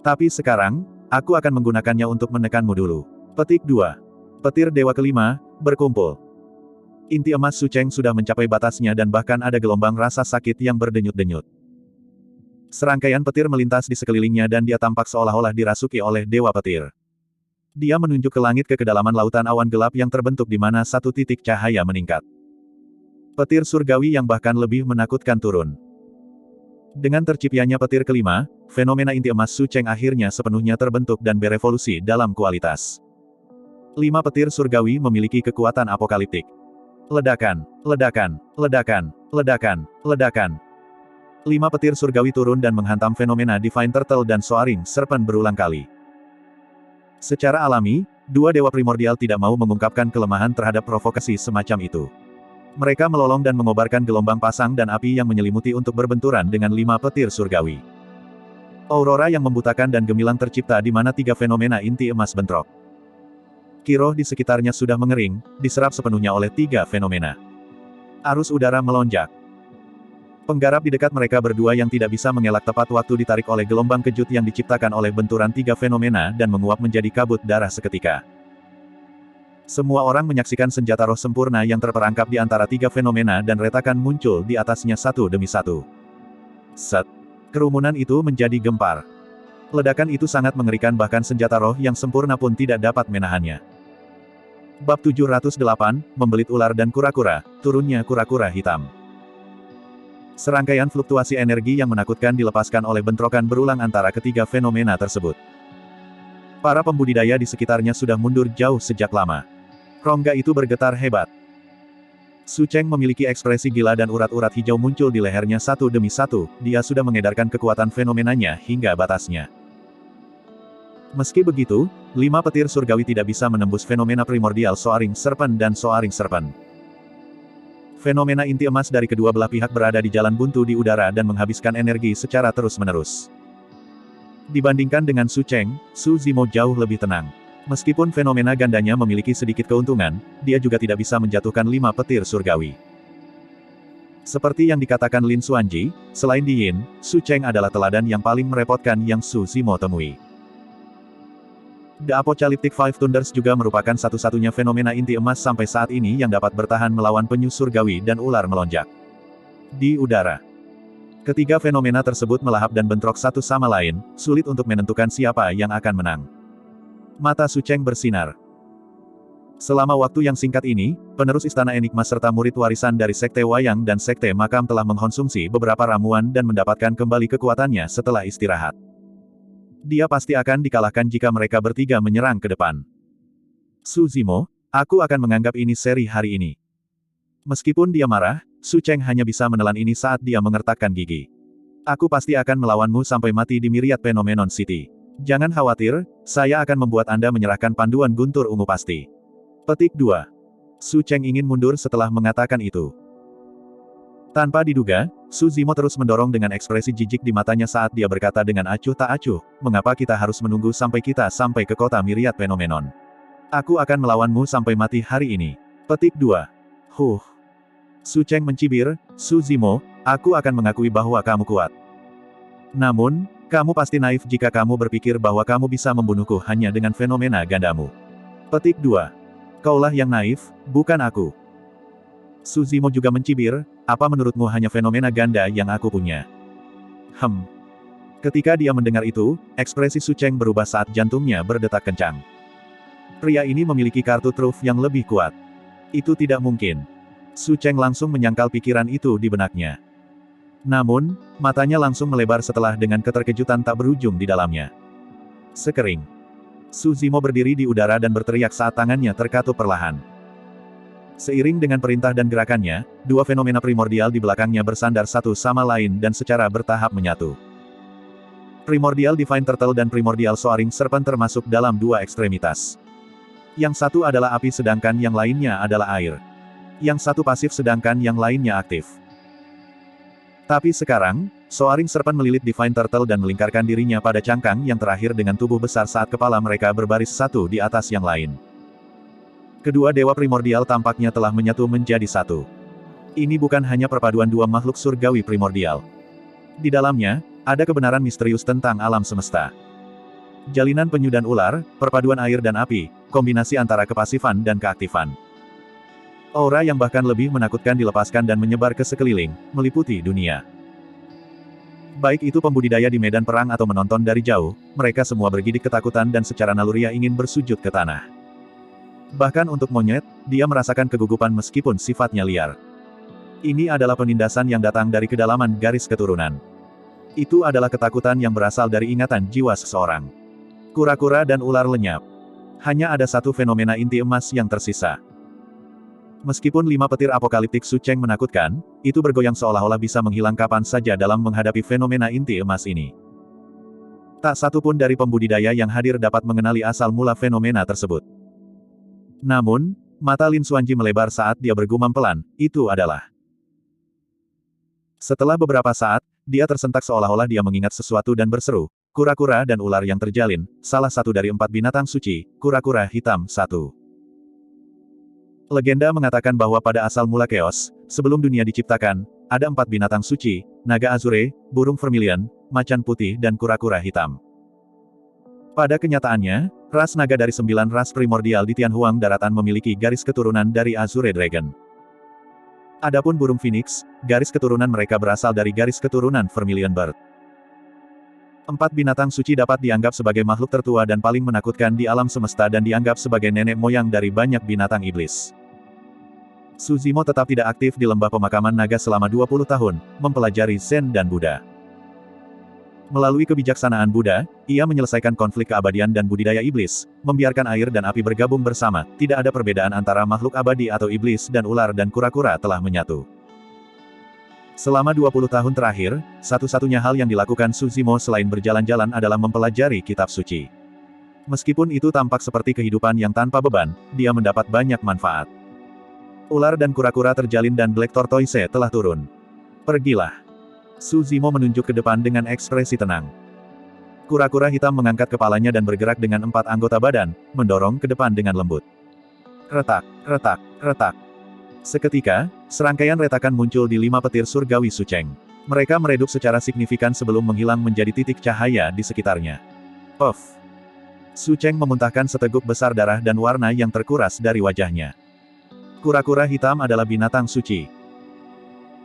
Tapi sekarang, aku akan menggunakannya untuk menekanmu dulu. Petik 2. Petir Dewa kelima, berkumpul. Inti emas Sucheng sudah mencapai batasnya dan bahkan ada gelombang rasa sakit yang berdenyut-denyut. Serangkaian petir melintas di sekelilingnya dan dia tampak seolah-olah dirasuki oleh Dewa Petir. Dia menunjuk ke langit ke kedalaman lautan awan gelap yang terbentuk di mana satu titik cahaya meningkat. Petir surgawi yang bahkan lebih menakutkan turun. Dengan terciptanya petir kelima, fenomena inti emas Sucheng akhirnya sepenuhnya terbentuk dan berevolusi dalam kualitas. 5 petir surgawi memiliki kekuatan apokaliptik. Ledakan, ledakan, ledakan, ledakan, ledakan. 5 petir surgawi turun dan menghantam fenomena Divine Turtle dan Soaring Serpent berulang kali. Secara alami, dua dewa primordial tidak mau mengungkapkan kelemahan terhadap provokasi semacam itu. Mereka melolong dan mengobarkan gelombang pasang dan api yang menyelimuti untuk berbenturan dengan 5 petir surgawi. Aurora yang membutakan dan gemilang tercipta di mana 3 fenomena inti emas bentrok. Kiroh di sekitarnya sudah mengering, diserap sepenuhnya oleh 3 fenomena. Arus udara melonjak. Penggarap di dekat mereka berdua yang tidak bisa mengelak tepat waktu ditarik oleh gelombang kejut yang diciptakan oleh benturan 3 fenomena dan menguap menjadi kabut darah seketika. Semua orang menyaksikan senjata roh sempurna yang terperangkap di antara 3 fenomena dan retakan muncul di atasnya satu demi satu. Set. Kerumunan itu menjadi gempar. Ledakan itu sangat mengerikan bahkan senjata roh yang sempurna pun tidak dapat menahannya. Bab 708, Membelit Ular dan Kura-Kura, turunnya kura-kura hitam. Serangkaian fluktuasi energi yang menakutkan dilepaskan oleh bentrokan berulang antara ketiga fenomena tersebut. Para pembudidaya di sekitarnya sudah mundur jauh sejak lama. Rongga itu bergetar hebat. Sucheng memiliki ekspresi gila dan urat-urat hijau muncul di lehernya satu demi satu, dia sudah mengedarkan kekuatan fenomenanya hingga batasnya. Meski begitu, 5 petir surgawi tidak bisa menembus fenomena primordial Soaring Serpent dan Soaring Serpent. Fenomena inti emas dari kedua belah pihak berada di jalan buntu di udara dan menghabiskan energi secara terus-menerus. Dibandingkan dengan Sucheng, Su Zimo jauh lebih tenang. Meskipun fenomena gandanya memiliki sedikit keuntungan, dia juga tidak bisa menjatuhkan 5 petir surgawi. Seperti yang dikatakan Lin Xuanji, selain Diin, Sucheng adalah teladan yang paling merepotkan yang Su Zimo temui. The Apocalyptic Five Thunders juga merupakan satu-satunya fenomena inti emas sampai saat ini yang dapat bertahan melawan penyu surgawi dan ular melonjak. Di udara. Ketiga fenomena tersebut melahap dan bentrok satu sama lain, sulit untuk menentukan siapa yang akan menang. Mata Sucheng bersinar. Selama waktu yang singkat ini, penerus Istana Enigma serta murid warisan dari Sekte Wayang dan Sekte Makam telah mengkonsumsi beberapa ramuan dan mendapatkan kembali kekuatannya setelah istirahat. Dia pasti akan dikalahkan jika mereka bertiga menyerang ke depan. Su Zimo, aku akan menganggap ini seri hari ini. Meskipun dia marah, Sucheng hanya bisa menelan ini saat dia mengertakkan gigi. Aku pasti akan melawanmu sampai mati di Myriad Phenomenon City. Jangan khawatir, saya akan membuat Anda menyerahkan panduan guntur ungu pasti. Petik 2. Sucheng ingin mundur setelah mengatakan itu. Tanpa diduga, Su Zimo terus mendorong dengan ekspresi jijik di matanya saat dia berkata dengan acuh tak acuh, mengapa kita harus menunggu sampai kita sampai ke kota Myriad Phenomenon? Aku akan melawanmu sampai mati hari ini. Petik 2. Huh. Su Cheng mencibir, Su Zimo, aku akan mengakui bahwa kamu kuat. Namun, kamu pasti naif jika kamu berpikir bahwa kamu bisa membunuhku hanya dengan fenomena gandamu. Petik 2. Kaulah yang naif, bukan aku. Su Zimo juga mencibir, apa menurutmu hanya fenomena ganda yang aku punya? Ketika dia mendengar itu, ekspresi Su Cheng berubah saat jantungnya berdetak kencang. Pria ini memiliki kartu truf yang lebih kuat. Itu tidak mungkin. Su Cheng langsung menyangkal pikiran itu di benaknya. Namun, matanya langsung melebar setelah dengan keterkejutan tak berujung di dalamnya. Sekering. Su Zimo berdiri di udara dan berteriak saat tangannya terkatup perlahan. Seiring dengan perintah dan gerakannya, dua fenomena primordial di belakangnya bersandar satu sama lain dan secara bertahap menyatu. Primordial Divine Turtle dan Primordial Soaring Serpent termasuk dalam dua ekstremitas. Yang satu adalah api sedangkan yang lainnya adalah air. Yang satu pasif sedangkan yang lainnya aktif. Tapi sekarang, Soaring Serpent melilit Divine Turtle dan melingkarkan dirinya pada cangkang yang terakhir dengan tubuh besar saat kepala mereka berbaris satu di atas yang lain. Kedua dewa primordial tampaknya telah menyatu menjadi satu. Ini bukan hanya perpaduan dua makhluk surgawi primordial. Di dalamnya, ada kebenaran misterius tentang alam semesta. Jalinan penyu dan ular, perpaduan air dan api, kombinasi antara kepasifan dan keaktifan. Aura yang bahkan lebih menakutkan dilepaskan dan menyebar ke sekeliling, meliputi dunia. Baik itu pembudidaya di medan perang atau menonton dari jauh, mereka semua bergidik ketakutan dan secara naluriah ingin bersujud ke tanah. Bahkan untuk monyet, dia merasakan kegugupan meskipun sifatnya liar. Ini adalah penindasan yang datang dari kedalaman garis keturunan. Itu adalah ketakutan yang berasal dari ingatan jiwa seseorang. Kura-kura dan ular lenyap. Hanya ada satu fenomena inti emas yang tersisa. Meskipun 5 petir apokaliptik Su Cheng menakutkan, itu bergoyang seolah-olah bisa menghilang kapan saja dalam menghadapi fenomena inti emas ini. Tak satu pun dari pembudidaya yang hadir dapat mengenali asal mula fenomena tersebut. Namun, mata Lin Xuanji melebar saat dia bergumam pelan, itu adalah. Setelah beberapa saat, dia tersentak seolah-olah dia mengingat sesuatu dan berseru, kura-kura dan ular yang terjalin, salah satu dari 4 binatang suci, kura-kura hitam 1. Legenda mengatakan bahwa pada asal mula Chaos, sebelum dunia diciptakan, ada 4 binatang suci, naga azure, burung vermilion, macan putih dan kura-kura hitam. Pada kenyataannya, ras naga dari 9 ras primordial di Tianhuang daratan memiliki garis keturunan dari Azure Dragon. Adapun burung phoenix, garis keturunan mereka berasal dari garis keturunan Vermilion Bird. 4 binatang suci dapat dianggap sebagai makhluk tertua dan paling menakutkan di alam semesta dan dianggap sebagai nenek moyang dari banyak binatang iblis. Su Zimo tetap tidak aktif di lembah pemakaman naga selama 20 tahun, mempelajari Zen dan Buddha. Melalui kebijaksanaan Buddha, ia menyelesaikan konflik keabadian dan budidaya iblis, membiarkan air dan api bergabung bersama, tidak ada perbedaan antara makhluk abadi atau iblis dan ular dan kura-kura telah menyatu. Selama 20 tahun terakhir, satu-satunya hal yang dilakukan Su Zimo selain berjalan-jalan adalah mempelajari kitab suci. Meskipun itu tampak seperti kehidupan yang tanpa beban, dia mendapat banyak manfaat. Ular dan kura-kura terjalin dan Black Tortoise telah turun. Pergilah. Su Zimo menunjuk ke depan dengan ekspresi tenang. Kura-kura hitam mengangkat kepalanya dan bergerak dengan 4 anggota badan, mendorong ke depan dengan lembut. Retak, retak, retak. Seketika, serangkaian retakan muncul di 5 petir surgawi Su Cheng. Mereka meredup secara signifikan sebelum menghilang menjadi titik cahaya di sekitarnya. Puff. Su Cheng memuntahkan seteguk besar darah dan warna yang terkuras dari wajahnya. Kura-kura hitam adalah binatang suci.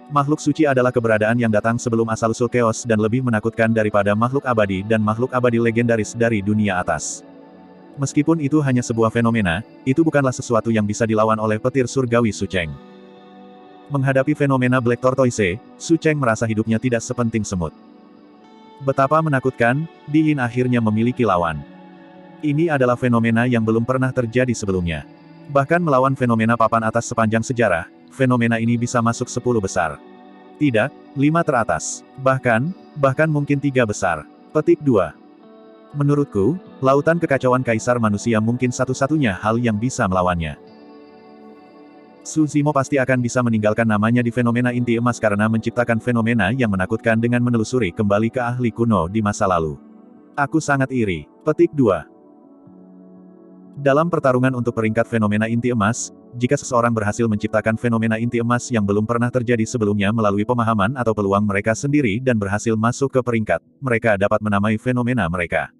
Makhluk suci adalah keberadaan yang datang sebelum asal-usul Chaos dan lebih menakutkan daripada makhluk abadi dan makhluk abadi legendaris dari dunia atas. Meskipun itu hanya sebuah fenomena, itu bukanlah sesuatu yang bisa dilawan oleh petir surgawi Su Cheng. Menghadapi fenomena Black Tortoise, Su Cheng merasa hidupnya tidak sepenting semut. Betapa menakutkan, Di Yin akhirnya memiliki lawan. Ini adalah fenomena yang belum pernah terjadi sebelumnya. Bahkan melawan fenomena papan atas sepanjang sejarah, fenomena ini bisa masuk 10 besar. Tidak, 5 teratas. Bahkan mungkin 3 besar. Petik 2. Menurutku, lautan kekacauan kaisar manusia mungkin satu-satunya hal yang bisa melawannya. Su Zimo pasti akan bisa meninggalkan namanya di fenomena inti emas karena menciptakan fenomena yang menakutkan dengan menelusuri kembali ke ahli kuno di masa lalu. Aku sangat iri. Petik 2. Dalam pertarungan untuk peringkat fenomena inti emas, jika seseorang berhasil menciptakan fenomena inti emas yang belum pernah terjadi sebelumnya melalui pemahaman atau peluang mereka sendiri dan berhasil masuk ke peringkat, mereka dapat menamai fenomena mereka.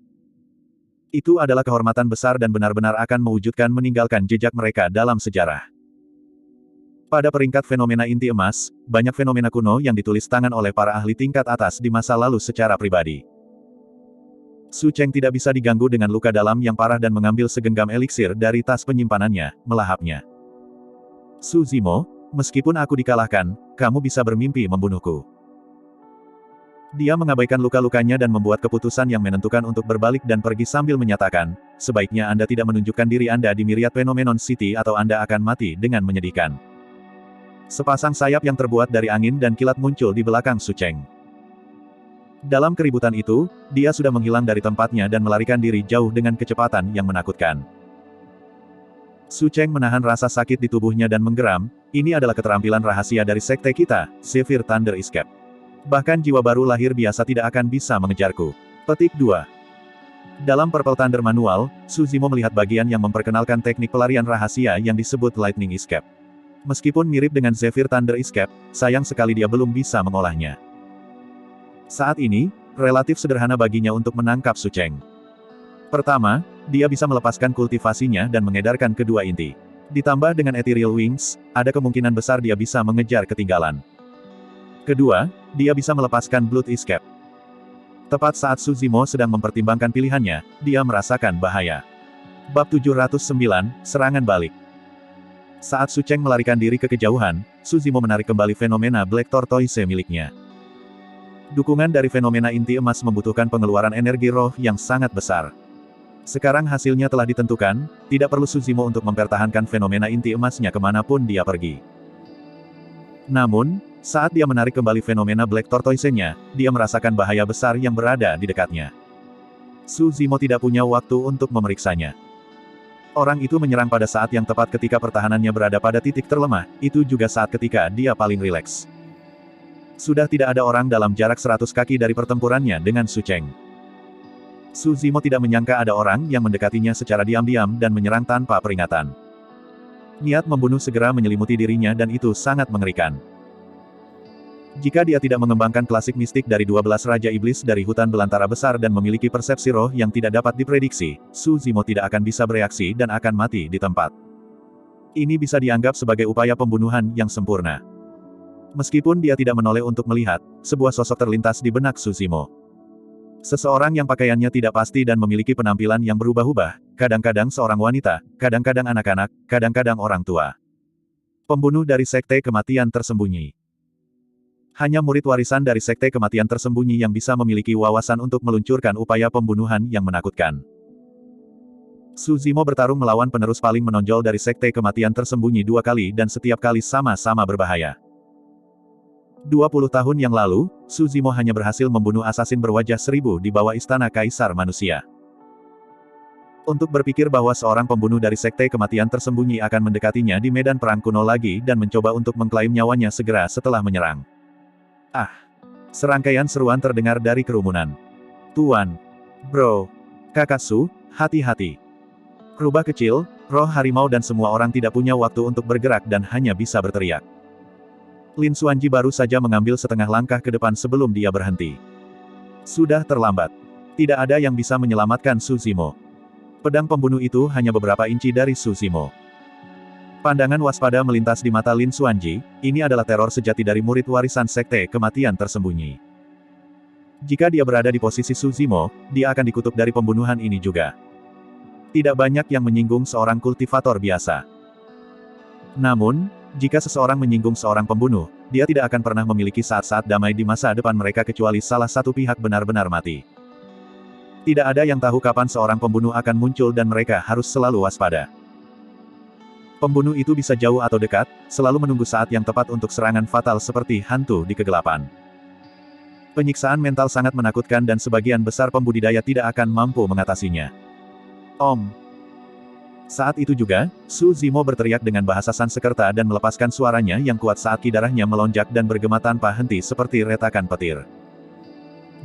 Itu adalah kehormatan besar dan benar-benar akan mewujudkan meninggalkan jejak mereka dalam sejarah. Pada peringkat fenomena inti emas, banyak fenomena kuno yang ditulis tangan oleh para ahli tingkat atas di masa lalu secara pribadi. Su Cheng tidak bisa diganggu dengan luka dalam yang parah dan mengambil segenggam eliksir dari tas penyimpanannya, melahapnya. Su Zimo, meskipun aku dikalahkan, kamu bisa bermimpi membunuhku. Dia mengabaikan luka-lukanya dan membuat keputusan yang menentukan untuk berbalik dan pergi sambil menyatakan, sebaiknya Anda tidak menunjukkan diri Anda di Myriad Phenomenon City atau Anda akan mati dengan menyedihkan. Sepasang sayap yang terbuat dari angin dan kilat muncul di belakang Su Cheng. Dalam keributan itu, dia sudah menghilang dari tempatnya dan melarikan diri jauh dengan kecepatan yang menakutkan. Su Cheng menahan rasa sakit di tubuhnya dan menggeram, ini adalah keterampilan rahasia dari sekte kita, Zephyr Thunder Escape. Bahkan jiwa baru lahir biasa tidak akan bisa mengejarku. Petik 2. Dalam Purple Thunder Manual, Su Zimo melihat bagian yang memperkenalkan teknik pelarian rahasia yang disebut Lightning Escape. Meskipun mirip dengan Zephyr Thunder Escape, sayang sekali dia belum bisa mengolahnya. Saat ini, relatif sederhana baginya untuk menangkap Su Cheng. Pertama, dia bisa melepaskan kultivasinya dan mengedarkan kedua inti. Ditambah dengan Ethereal Wings, ada kemungkinan besar dia bisa mengejar ketinggalan. Kedua, dia bisa melepaskan Blood Escape. Tepat saat Su Zimo sedang mempertimbangkan pilihannya, dia merasakan bahaya. Bab 709, Serangan Balik. Saat Su Cheng melarikan diri ke kejauhan, Su Zimo menarik kembali fenomena Black Tortoise miliknya. Dukungan dari fenomena inti emas membutuhkan pengeluaran energi roh yang sangat besar. Sekarang hasilnya telah ditentukan, tidak perlu Su Zimo untuk mempertahankan fenomena inti emasnya kemanapun dia pergi. Namun, saat dia menarik kembali fenomena Black Tortoise-nya, dia merasakan bahaya besar yang berada di dekatnya. Su Zimo tidak punya waktu untuk memeriksanya. Orang itu menyerang pada saat yang tepat ketika pertahanannya berada pada titik terlemah, itu juga saat ketika dia paling rileks. Sudah tidak ada orang dalam jarak 100 kaki dari pertempurannya dengan Su Cheng. Su Zimo tidak menyangka ada orang yang mendekatinya secara diam-diam dan menyerang tanpa peringatan. Niat membunuh segera menyelimuti dirinya dan itu sangat mengerikan. Jika dia tidak mengembangkan klasik mistik dari 12 Raja Iblis dari hutan belantara besar dan memiliki persepsi roh yang tidak dapat diprediksi, Su Zimo tidak akan bisa bereaksi dan akan mati di tempat. Ini bisa dianggap sebagai upaya pembunuhan yang sempurna. Meskipun dia tidak menoleh untuk melihat, sebuah sosok terlintas di benak Su Zimo. Seseorang yang pakaiannya tidak pasti dan memiliki penampilan yang berubah-ubah, kadang-kadang seorang wanita, kadang-kadang anak-anak, kadang-kadang orang tua. Pembunuh dari Sekte Kematian Tersembunyi. Hanya murid warisan dari Sekte Kematian Tersembunyi yang bisa memiliki wawasan untuk meluncurkan upaya pembunuhan yang menakutkan. Su Zimo bertarung melawan penerus paling menonjol dari Sekte Kematian Tersembunyi 2 kali dan setiap kali sama-sama berbahaya. 20 tahun yang lalu, Su Zimo hanya berhasil membunuh asasin berwajah 1000 di bawah istana Kaisar Manusia. Untuk berpikir bahwa seorang pembunuh dari Sekte Kematian Tersembunyi akan mendekatinya di medan perang kuno lagi dan mencoba untuk mengklaim nyawanya segera setelah menyerang. Ah! Serangkaian seruan terdengar dari kerumunan. Tuan! Bro! Kakak Su, hati-hati! Rubah kecil, roh harimau dan semua orang tidak punya waktu untuk bergerak dan hanya bisa berteriak. Lin Xuanji baru saja mengambil setengah langkah ke depan sebelum dia berhenti. Sudah terlambat. Tidak ada yang bisa menyelamatkan Su Zimo. Pedang pembunuh itu hanya beberapa inci dari Su Zimo. Pandangan waspada melintas di mata Lin Xuanji, ini adalah teror sejati dari murid warisan Sekte Kematian Tersembunyi. Jika dia berada di posisi Su Zimo, dia akan dikutuk dari pembunuhan ini juga. Tidak banyak yang menyinggung seorang kultivator biasa. Namun, jika seseorang menyinggung seorang pembunuh, dia tidak akan pernah memiliki saat-saat damai di masa depan mereka kecuali salah satu pihak benar-benar mati. Tidak ada yang tahu kapan seorang pembunuh akan muncul dan mereka harus selalu waspada. Pembunuh itu bisa jauh atau dekat, selalu menunggu saat yang tepat untuk serangan fatal seperti hantu di kegelapan. Penyiksaan mental sangat menakutkan dan sebagian besar pembudidaya tidak akan mampu mengatasinya. Om. Saat itu juga, Su Zimo berteriak dengan bahasa Sanskerta dan melepaskan suaranya yang kuat saat ki darahnya melonjak dan bergema tanpa henti seperti retakan petir.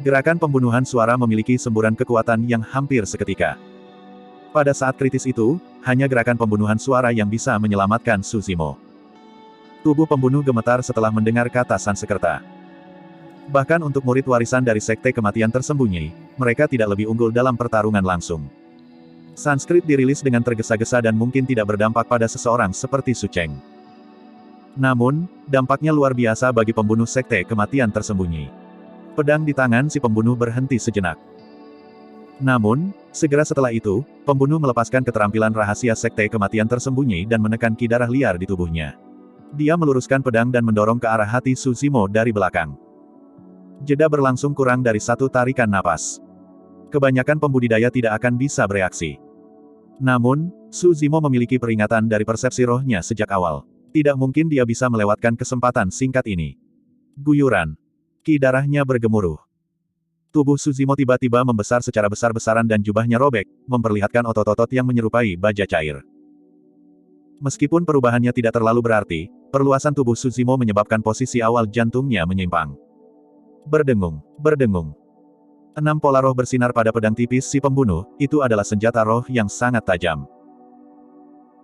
Gerakan pembunuhan suara memiliki semburan kekuatan yang hampir seketika. Pada saat kritis itu, hanya gerakan pembunuhan suara yang bisa menyelamatkan Su Zimo. Tubuh pembunuh gemetar setelah mendengar kata Sanskerta. Bahkan untuk murid warisan dari Sekte Kematian Tersembunyi, mereka tidak lebih unggul dalam pertarungan langsung. Sanskrit dirilis dengan tergesa-gesa dan mungkin tidak berdampak pada seseorang seperti Su Cheng. Namun, dampaknya luar biasa bagi pembunuh Sekte Kematian Tersembunyi. Pedang di tangan si pembunuh berhenti sejenak. Namun, segera setelah itu, pembunuh melepaskan keterampilan rahasia Sekte Kematian Tersembunyi dan menekan ki darah liar di tubuhnya. Dia meluruskan pedang dan mendorong ke arah hati Su Zimo dari belakang. Jeda berlangsung kurang dari 1 tarikan napas. Kebanyakan pembudidaya tidak akan bisa bereaksi. Namun, Su Zimo memiliki peringatan dari persepsi rohnya sejak awal. Tidak mungkin dia bisa melewatkan kesempatan singkat ini. Guyuran. Ki darahnya bergemuruh. Tubuh Su Zimo tiba-tiba membesar secara besar-besaran dan jubahnya robek, memperlihatkan otot-otot yang menyerupai baja cair. Meskipun perubahannya tidak terlalu berarti, perluasan tubuh Su Zimo menyebabkan posisi awal jantungnya menyimpang. Berdengung, berdengung. 6 pola roh bersinar pada pedang tipis si pembunuh, itu adalah senjata roh yang sangat tajam.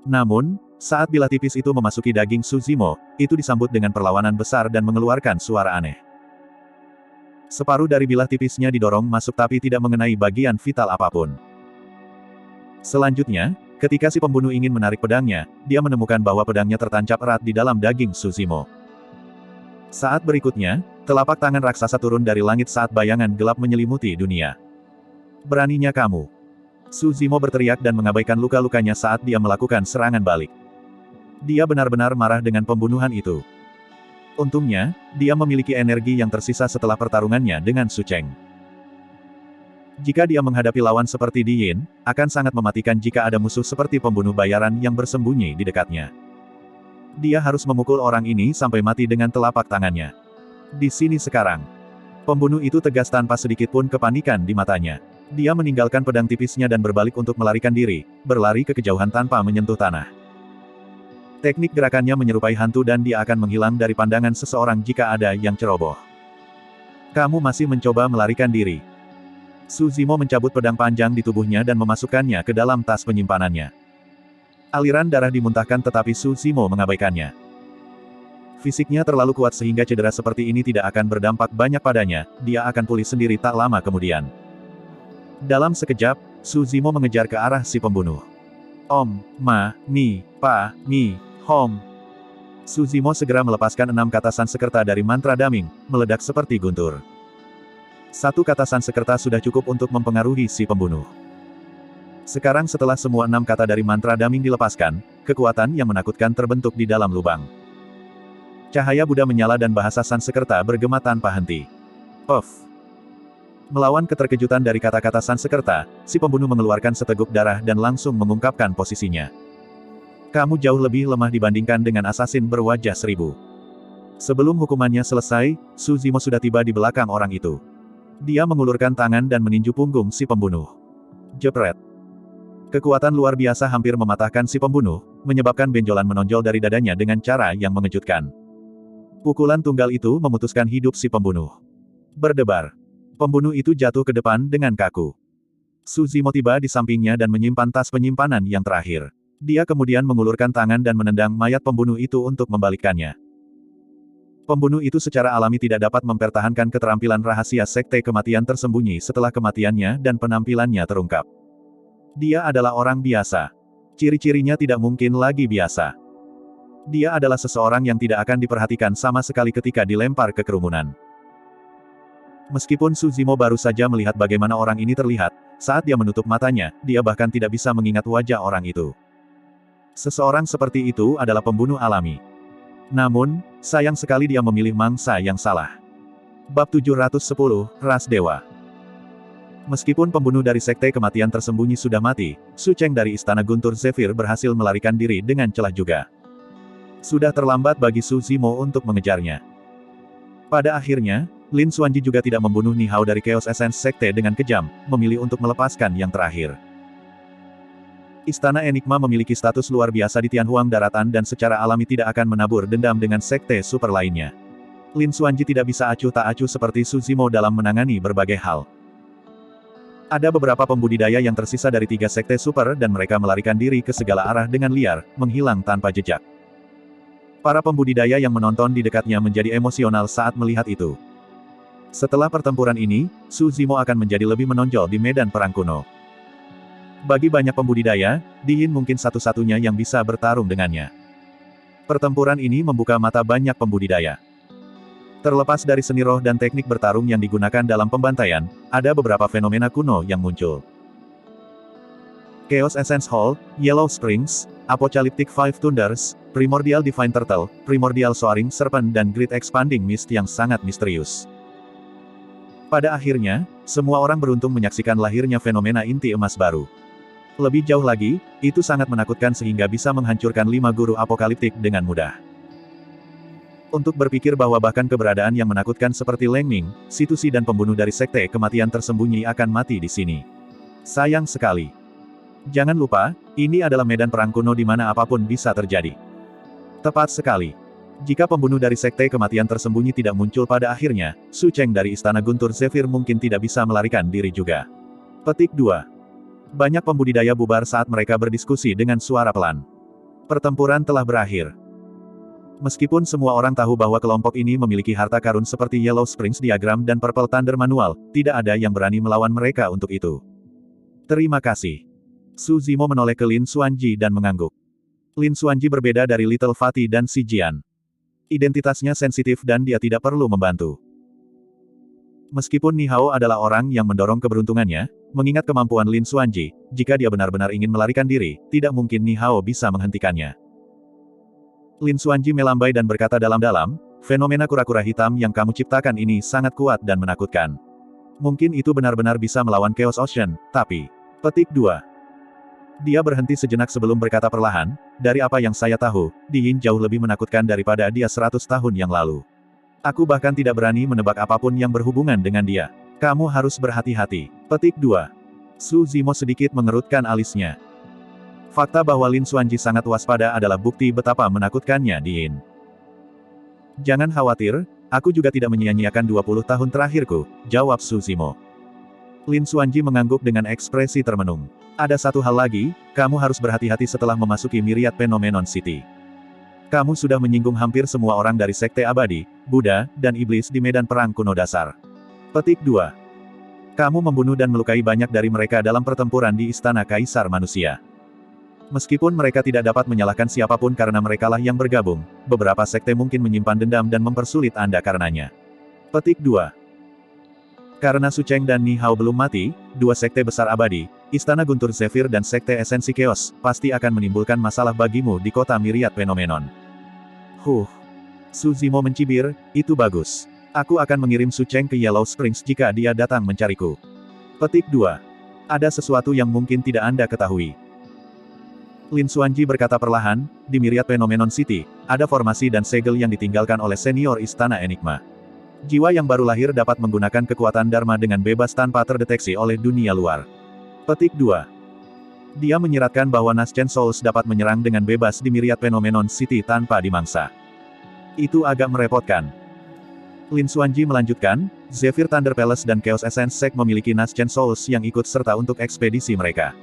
Namun, saat bilah tipis itu memasuki daging Su Zimo, itu disambut dengan perlawanan besar dan mengeluarkan suara aneh. Separuh dari bilah tipisnya didorong masuk tapi tidak mengenai bagian vital apapun. Selanjutnya, ketika si pembunuh ingin menarik pedangnya, dia menemukan bahwa pedangnya tertancap erat di dalam daging Su Zimo. Saat berikutnya, telapak tangan raksasa turun dari langit saat bayangan gelap menyelimuti dunia. Beraninya kamu. Su Zimo berteriak dan mengabaikan luka-lukanya saat dia melakukan serangan balik. Dia benar-benar marah dengan pembunuhan itu. Untungnya, dia memiliki energi yang tersisa setelah pertarungannya dengan Su Cheng. Jika dia menghadapi lawan seperti Di Yin, akan sangat mematikan jika ada musuh seperti pembunuh bayaran yang bersembunyi di dekatnya. Dia harus memukul orang ini sampai mati dengan telapak tangannya. Di sini sekarang. Pembunuh itu tegas tanpa sedikit pun kepanikan di matanya. Dia meninggalkan pedang tipisnya dan berbalik untuk melarikan diri, berlari ke kejauhan tanpa menyentuh tanah. Teknik gerakannya menyerupai hantu dan dia akan menghilang dari pandangan seseorang jika ada yang ceroboh. Kamu masih mencoba melarikan diri. Su Zimo mencabut pedang panjang di tubuhnya dan memasukkannya ke dalam tas penyimpanannya. Aliran darah dimuntahkan tetapi Su Zimo mengabaikannya. Fisiknya terlalu kuat sehingga cedera seperti ini tidak akan berdampak banyak padanya, dia akan pulih sendiri tak lama kemudian. Dalam sekejap, Su Zimo mengejar ke arah si pembunuh. Om, Ma, Ni, Pa, Mi, Hom. Su Zimo segera melepaskan 6 kata Sanskerta dari mantra daming, meledak seperti guntur. 1 kata Sanskerta sudah cukup untuk mempengaruhi si pembunuh. Sekarang setelah semua 6 kata dari mantra daming dilepaskan, kekuatan yang menakutkan terbentuk di dalam lubang. Cahaya Buddha menyala dan bahasa Sanskerta bergema tanpa henti. Puff. Melawan keterkejutan dari kata-kata Sanskerta, si pembunuh mengeluarkan seteguk darah dan langsung mengungkapkan posisinya. Kamu jauh lebih lemah dibandingkan dengan asasin berwajah 1000. Sebelum hukumannya selesai, Su Zimo sudah tiba di belakang orang itu. Dia mengulurkan tangan dan meninju punggung si pembunuh. Jepret. Kekuatan luar biasa hampir mematahkan si pembunuh, menyebabkan benjolan menonjol dari dadanya dengan cara yang mengejutkan. Pukulan tunggal itu memutuskan hidup si pembunuh. Berdebar. Pembunuh itu jatuh ke depan dengan kaku. Su Zimo tiba di sampingnya dan menyimpan tas penyimpanan yang terakhir. Dia kemudian mengulurkan tangan dan menendang mayat pembunuh itu untuk membalikkannya. Pembunuh itu secara alami tidak dapat mempertahankan keterampilan rahasia Sekte Kematian Tersembunyi setelah kematiannya dan penampilannya terungkap. Dia adalah orang biasa. Ciri-cirinya tidak mungkin lagi biasa. Dia adalah seseorang yang tidak akan diperhatikan sama sekali ketika dilempar ke kerumunan. Meskipun Su Zimo baru saja melihat bagaimana orang ini terlihat, saat dia menutup matanya, dia bahkan tidak bisa mengingat wajah orang itu. Seseorang seperti itu adalah pembunuh alami. Namun, sayang sekali dia memilih mangsa yang salah. Bab 710, Ras Dewa. Meskipun pembunuh dari Sekte Kematian Tersembunyi sudah mati, Su Cheng dari Istana Guntur Zephyr berhasil melarikan diri dengan celah juga. Sudah terlambat bagi Su Zimo untuk mengejarnya. Pada akhirnya, Lin Xuanji juga tidak membunuh Ni Hao dari Chaos Essence Sekte dengan kejam, memilih untuk melepaskan yang terakhir. Istana Enigma memiliki status luar biasa di Tianhuang Daratan dan secara alami tidak akan menabur dendam dengan sekte super lainnya. Lin Xuanji tidak bisa acuh tak acuh seperti Su Zimo dalam menangani berbagai hal. Ada beberapa pembudidaya yang tersisa dari 3 sekte super dan mereka melarikan diri ke segala arah dengan liar, menghilang tanpa jejak. Para pembudidaya yang menonton di dekatnya menjadi emosional saat melihat itu. Setelah pertempuran ini, Su Zimo akan menjadi lebih menonjol di medan perang kuno. Bagi banyak pembudidaya, Di Yin mungkin satu-satunya yang bisa bertarung dengannya. Pertempuran ini membuka mata banyak pembudidaya. Terlepas dari seni roh dan teknik bertarung yang digunakan dalam pembantaian, ada beberapa fenomena kuno yang muncul. Chaos Essence Hall, Yellow Springs, Apocalyptic Five Thunders, Primordial Divine Turtle, Primordial Soaring Serpent dan Great Expanding Mist yang sangat misterius. Pada akhirnya, semua orang beruntung menyaksikan lahirnya fenomena inti emas baru. Lebih jauh lagi, itu sangat menakutkan sehingga bisa menghancurkan 5 guru apokaliptik dengan mudah. Untuk berpikir bahwa bahkan keberadaan yang menakutkan seperti Leng Ning, Situsi dan pembunuh dari sekte kematian tersembunyi akan mati di sini. Sayang sekali. Jangan lupa, ini adalah medan perang kuno di mana apapun bisa terjadi. Tepat sekali. Jika pembunuh dari sekte kematian tersembunyi tidak muncul pada akhirnya, Su Cheng dari Istana Guntur Zephyr mungkin tidak bisa melarikan diri juga. Petik 2. Banyak pembudidaya bubar saat mereka berdiskusi dengan suara pelan. Pertempuran telah berakhir. Meskipun semua orang tahu bahwa kelompok ini memiliki harta karun seperti Yellow Springs Diagram dan Purple Thunder Manual, tidak ada yang berani melawan mereka untuk itu. Terima kasih. Su Zimo menoleh ke Lin Xuanji dan mengangguk. Lin Xuanji berbeda dari Little Fatty dan Si Jian. Identitasnya sensitif dan dia tidak perlu membantu. Meskipun Ni Hao adalah orang yang mendorong keberuntungannya, mengingat kemampuan Lin Xuanji, jika dia benar-benar ingin melarikan diri, tidak mungkin Ni Hao bisa menghentikannya. Lin Xuanji melambai dan berkata dalam-dalam, fenomena kura-kura hitam yang kamu ciptakan ini sangat kuat dan menakutkan. Mungkin itu benar-benar bisa melawan Chaos Ocean, tapi... Petik 2. Dia berhenti sejenak sebelum berkata perlahan, dari apa yang saya tahu, Di Yin jauh lebih menakutkan daripada dia 100 tahun yang lalu. Aku bahkan tidak berani menebak apapun yang berhubungan dengan dia. Kamu harus berhati-hati. Petik 2. Su Zimo sedikit mengerutkan alisnya. Fakta bahwa Lin Xuanji sangat waspada adalah bukti betapa menakutkannya Di Yin. Jangan khawatir, aku juga tidak menyia-nyiakan 20 tahun terakhirku, jawab Su Zimo. Lin Xuanji mengangguk dengan ekspresi termenung. Ada satu hal lagi, kamu harus berhati-hati setelah memasuki Myriad Phenomenon City. Kamu sudah menyinggung hampir semua orang dari Sekte Abadi, Buddha, dan Iblis di medan perang kuno dasar. Petik 2. Kamu membunuh dan melukai banyak dari mereka dalam pertempuran di Istana Kaisar Manusia. Meskipun mereka tidak dapat menyalahkan siapapun karena merekalah yang bergabung, beberapa sekte mungkin menyimpan dendam dan mempersulit Anda karenanya. Petik 2. Karena Su Cheng dan Ni Hao belum mati, 2 sekte besar abadi, Istana Guntur Zephyr dan Sekte Esensi Chaos, pasti akan menimbulkan masalah bagimu di kota Myriad Phenomenon. Su Zimo mencibir, itu bagus. Aku akan mengirim Su Cheng ke Yellow Springs jika dia datang mencariku. Petik 2. Ada sesuatu yang mungkin tidak Anda ketahui. Lin Xuanji berkata perlahan, di Myriad Phenomenon City, ada formasi dan segel yang ditinggalkan oleh senior Istana Enigma. Jiwa yang baru lahir dapat menggunakan kekuatan Dharma dengan bebas tanpa terdeteksi oleh dunia luar. Petik 2. Dia menyiratkan bahwa Nascent Souls dapat menyerang dengan bebas di Myriad Phenomenon City tanpa dimangsa. Itu agak merepotkan. Lin Xuanji melanjutkan, Zephyr Thunder Palace dan Chaos Essence Sect memiliki Nascent Souls yang ikut serta untuk ekspedisi mereka.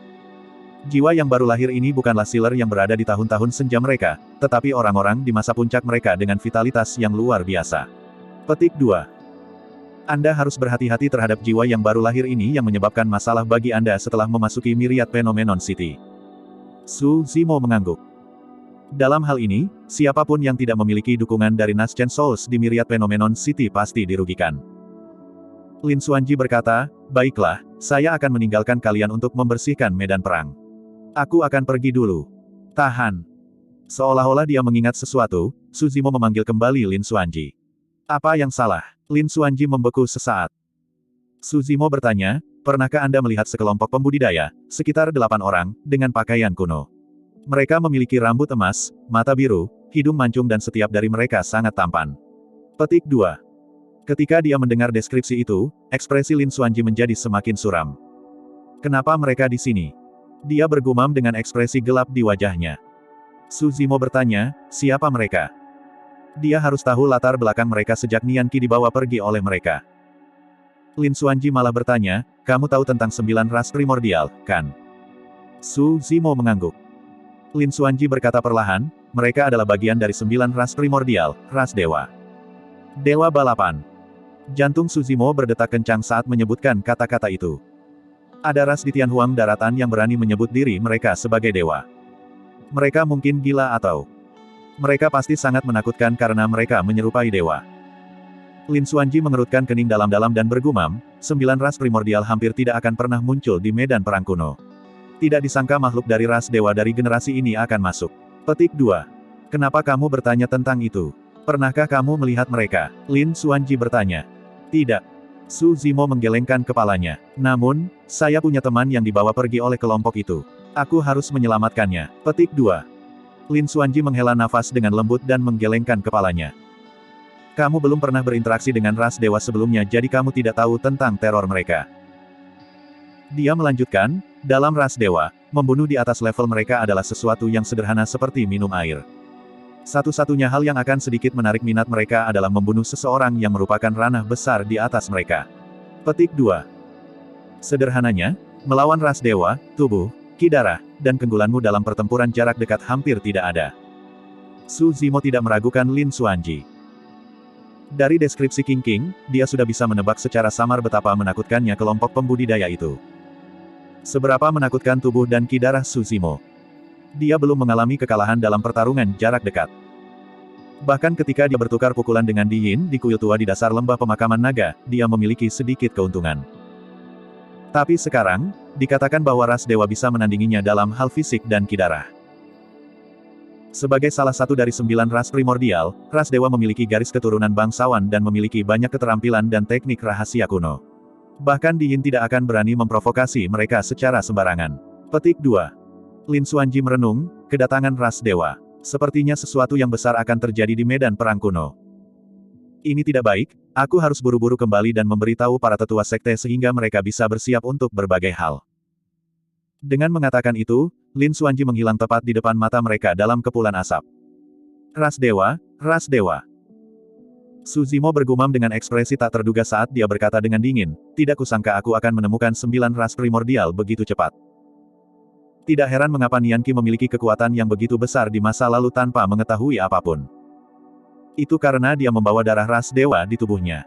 Jiwa yang baru lahir ini bukanlah sealer yang berada di tahun-tahun senja mereka, tetapi orang-orang di masa puncak mereka dengan vitalitas yang luar biasa. Petik 2. Anda harus berhati-hati terhadap jiwa yang baru lahir ini yang menyebabkan masalah bagi Anda setelah memasuki Myriad Phenomenon City. Su Zimo mengangguk. Dalam hal ini, siapapun yang tidak memiliki dukungan dari Nascent Souls di Myriad Phenomenon City pasti dirugikan. Lin Xuanji berkata, baiklah, saya akan meninggalkan kalian untuk membersihkan medan perang. Aku akan pergi dulu. Tahan. Seolah-olah dia mengingat sesuatu, Su Zimo memanggil kembali Lin Xuanji. Apa yang salah? Lin Xuanji membeku sesaat. Su Zimo bertanya, pernahkah Anda melihat sekelompok pembudidaya, sekitar 8 orang, dengan pakaian kuno? Mereka memiliki rambut emas, mata biru, hidung mancung dan setiap dari mereka sangat tampan. Petik 2. Ketika dia mendengar deskripsi itu, ekspresi Lin Xuanji menjadi semakin suram. Kenapa mereka di sini? Dia bergumam dengan ekspresi gelap di wajahnya. Su Zimo bertanya, siapa mereka? Dia harus tahu latar belakang mereka sejak Nian Qi dibawa pergi oleh mereka. Lin Xuanji malah bertanya, kamu tahu tentang 9 ras primordial, kan? Su Zimo mengangguk. Lin Xuanji berkata perlahan, mereka adalah bagian dari 9 ras primordial, ras dewa. Dewa balapan. Jantung Su Zimo berdetak kencang saat menyebutkan kata-kata itu. Ada ras di Tianhuang daratan yang berani menyebut diri mereka sebagai dewa. Mereka mungkin gila atau... Mereka pasti sangat menakutkan karena mereka menyerupai dewa. Lin Xuanji mengerutkan kening dalam-dalam dan bergumam, 9 ras primordial hampir tidak akan pernah muncul di medan perang kuno. Tidak disangka makhluk dari ras dewa dari generasi ini akan masuk. Petik 2. Kenapa kamu bertanya tentang itu? Pernahkah kamu melihat mereka? Lin Xuanji bertanya. Tidak. Su Zimo menggelengkan kepalanya. Namun, saya punya teman yang dibawa pergi oleh kelompok itu. Aku harus menyelamatkannya. Petik 2. Lin Xuanji menghela nafas dengan lembut dan menggelengkan kepalanya. Kamu belum pernah berinteraksi dengan ras dewa sebelumnya jadi kamu tidak tahu tentang teror mereka. Dia melanjutkan, dalam ras dewa, membunuh di atas level mereka adalah sesuatu yang sederhana seperti minum air. Satu-satunya hal yang akan sedikit menarik minat mereka adalah membunuh seseorang yang merupakan ranah besar di atas mereka. Petik 2. Sederhananya, melawan ras dewa, tubuh, ki darah, dan keunggulanmu dalam pertempuran jarak dekat hampir tidak ada. Su Zimo tidak meragukan Lin Xuanji. Dari deskripsi King, dia sudah bisa menebak secara samar betapa menakutkannya kelompok pembudidaya itu. Seberapa menakutkan tubuh dan ki darah Su Zimo. Dia belum mengalami kekalahan dalam pertarungan jarak dekat. Bahkan ketika dia bertukar pukulan dengan Di Yin di kuil tua di dasar lembah pemakaman naga, dia memiliki sedikit keuntungan. Tapi sekarang, dikatakan bahwa ras dewa bisa menandinginya dalam hal fisik dan ki darah. Sebagai salah satu dari 9 ras primordial, ras dewa memiliki garis keturunan bangsawan dan memiliki banyak keterampilan dan teknik rahasia kuno. Bahkan Di Yin tidak akan berani memprovokasi mereka secara sembarangan. Petik 2. Lin Xuanji merenung, kedatangan ras dewa. Sepertinya sesuatu yang besar akan terjadi di medan perang kuno. Ini tidak baik, aku harus buru-buru kembali dan memberitahu para tetua sekte sehingga mereka bisa bersiap untuk berbagai hal. Dengan mengatakan itu, Lin Xuanji menghilang tepat di depan mata mereka dalam kepulan asap. Ras dewa, ras dewa. Su Zimo bergumam dengan ekspresi tak terduga saat dia berkata dengan dingin, tidak kusangka aku akan menemukan 9 ras primordial begitu cepat. Tidak heran mengapa Nian Qi memiliki kekuatan yang begitu besar di masa lalu tanpa mengetahui apapun. Itu karena dia membawa darah ras dewa di tubuhnya.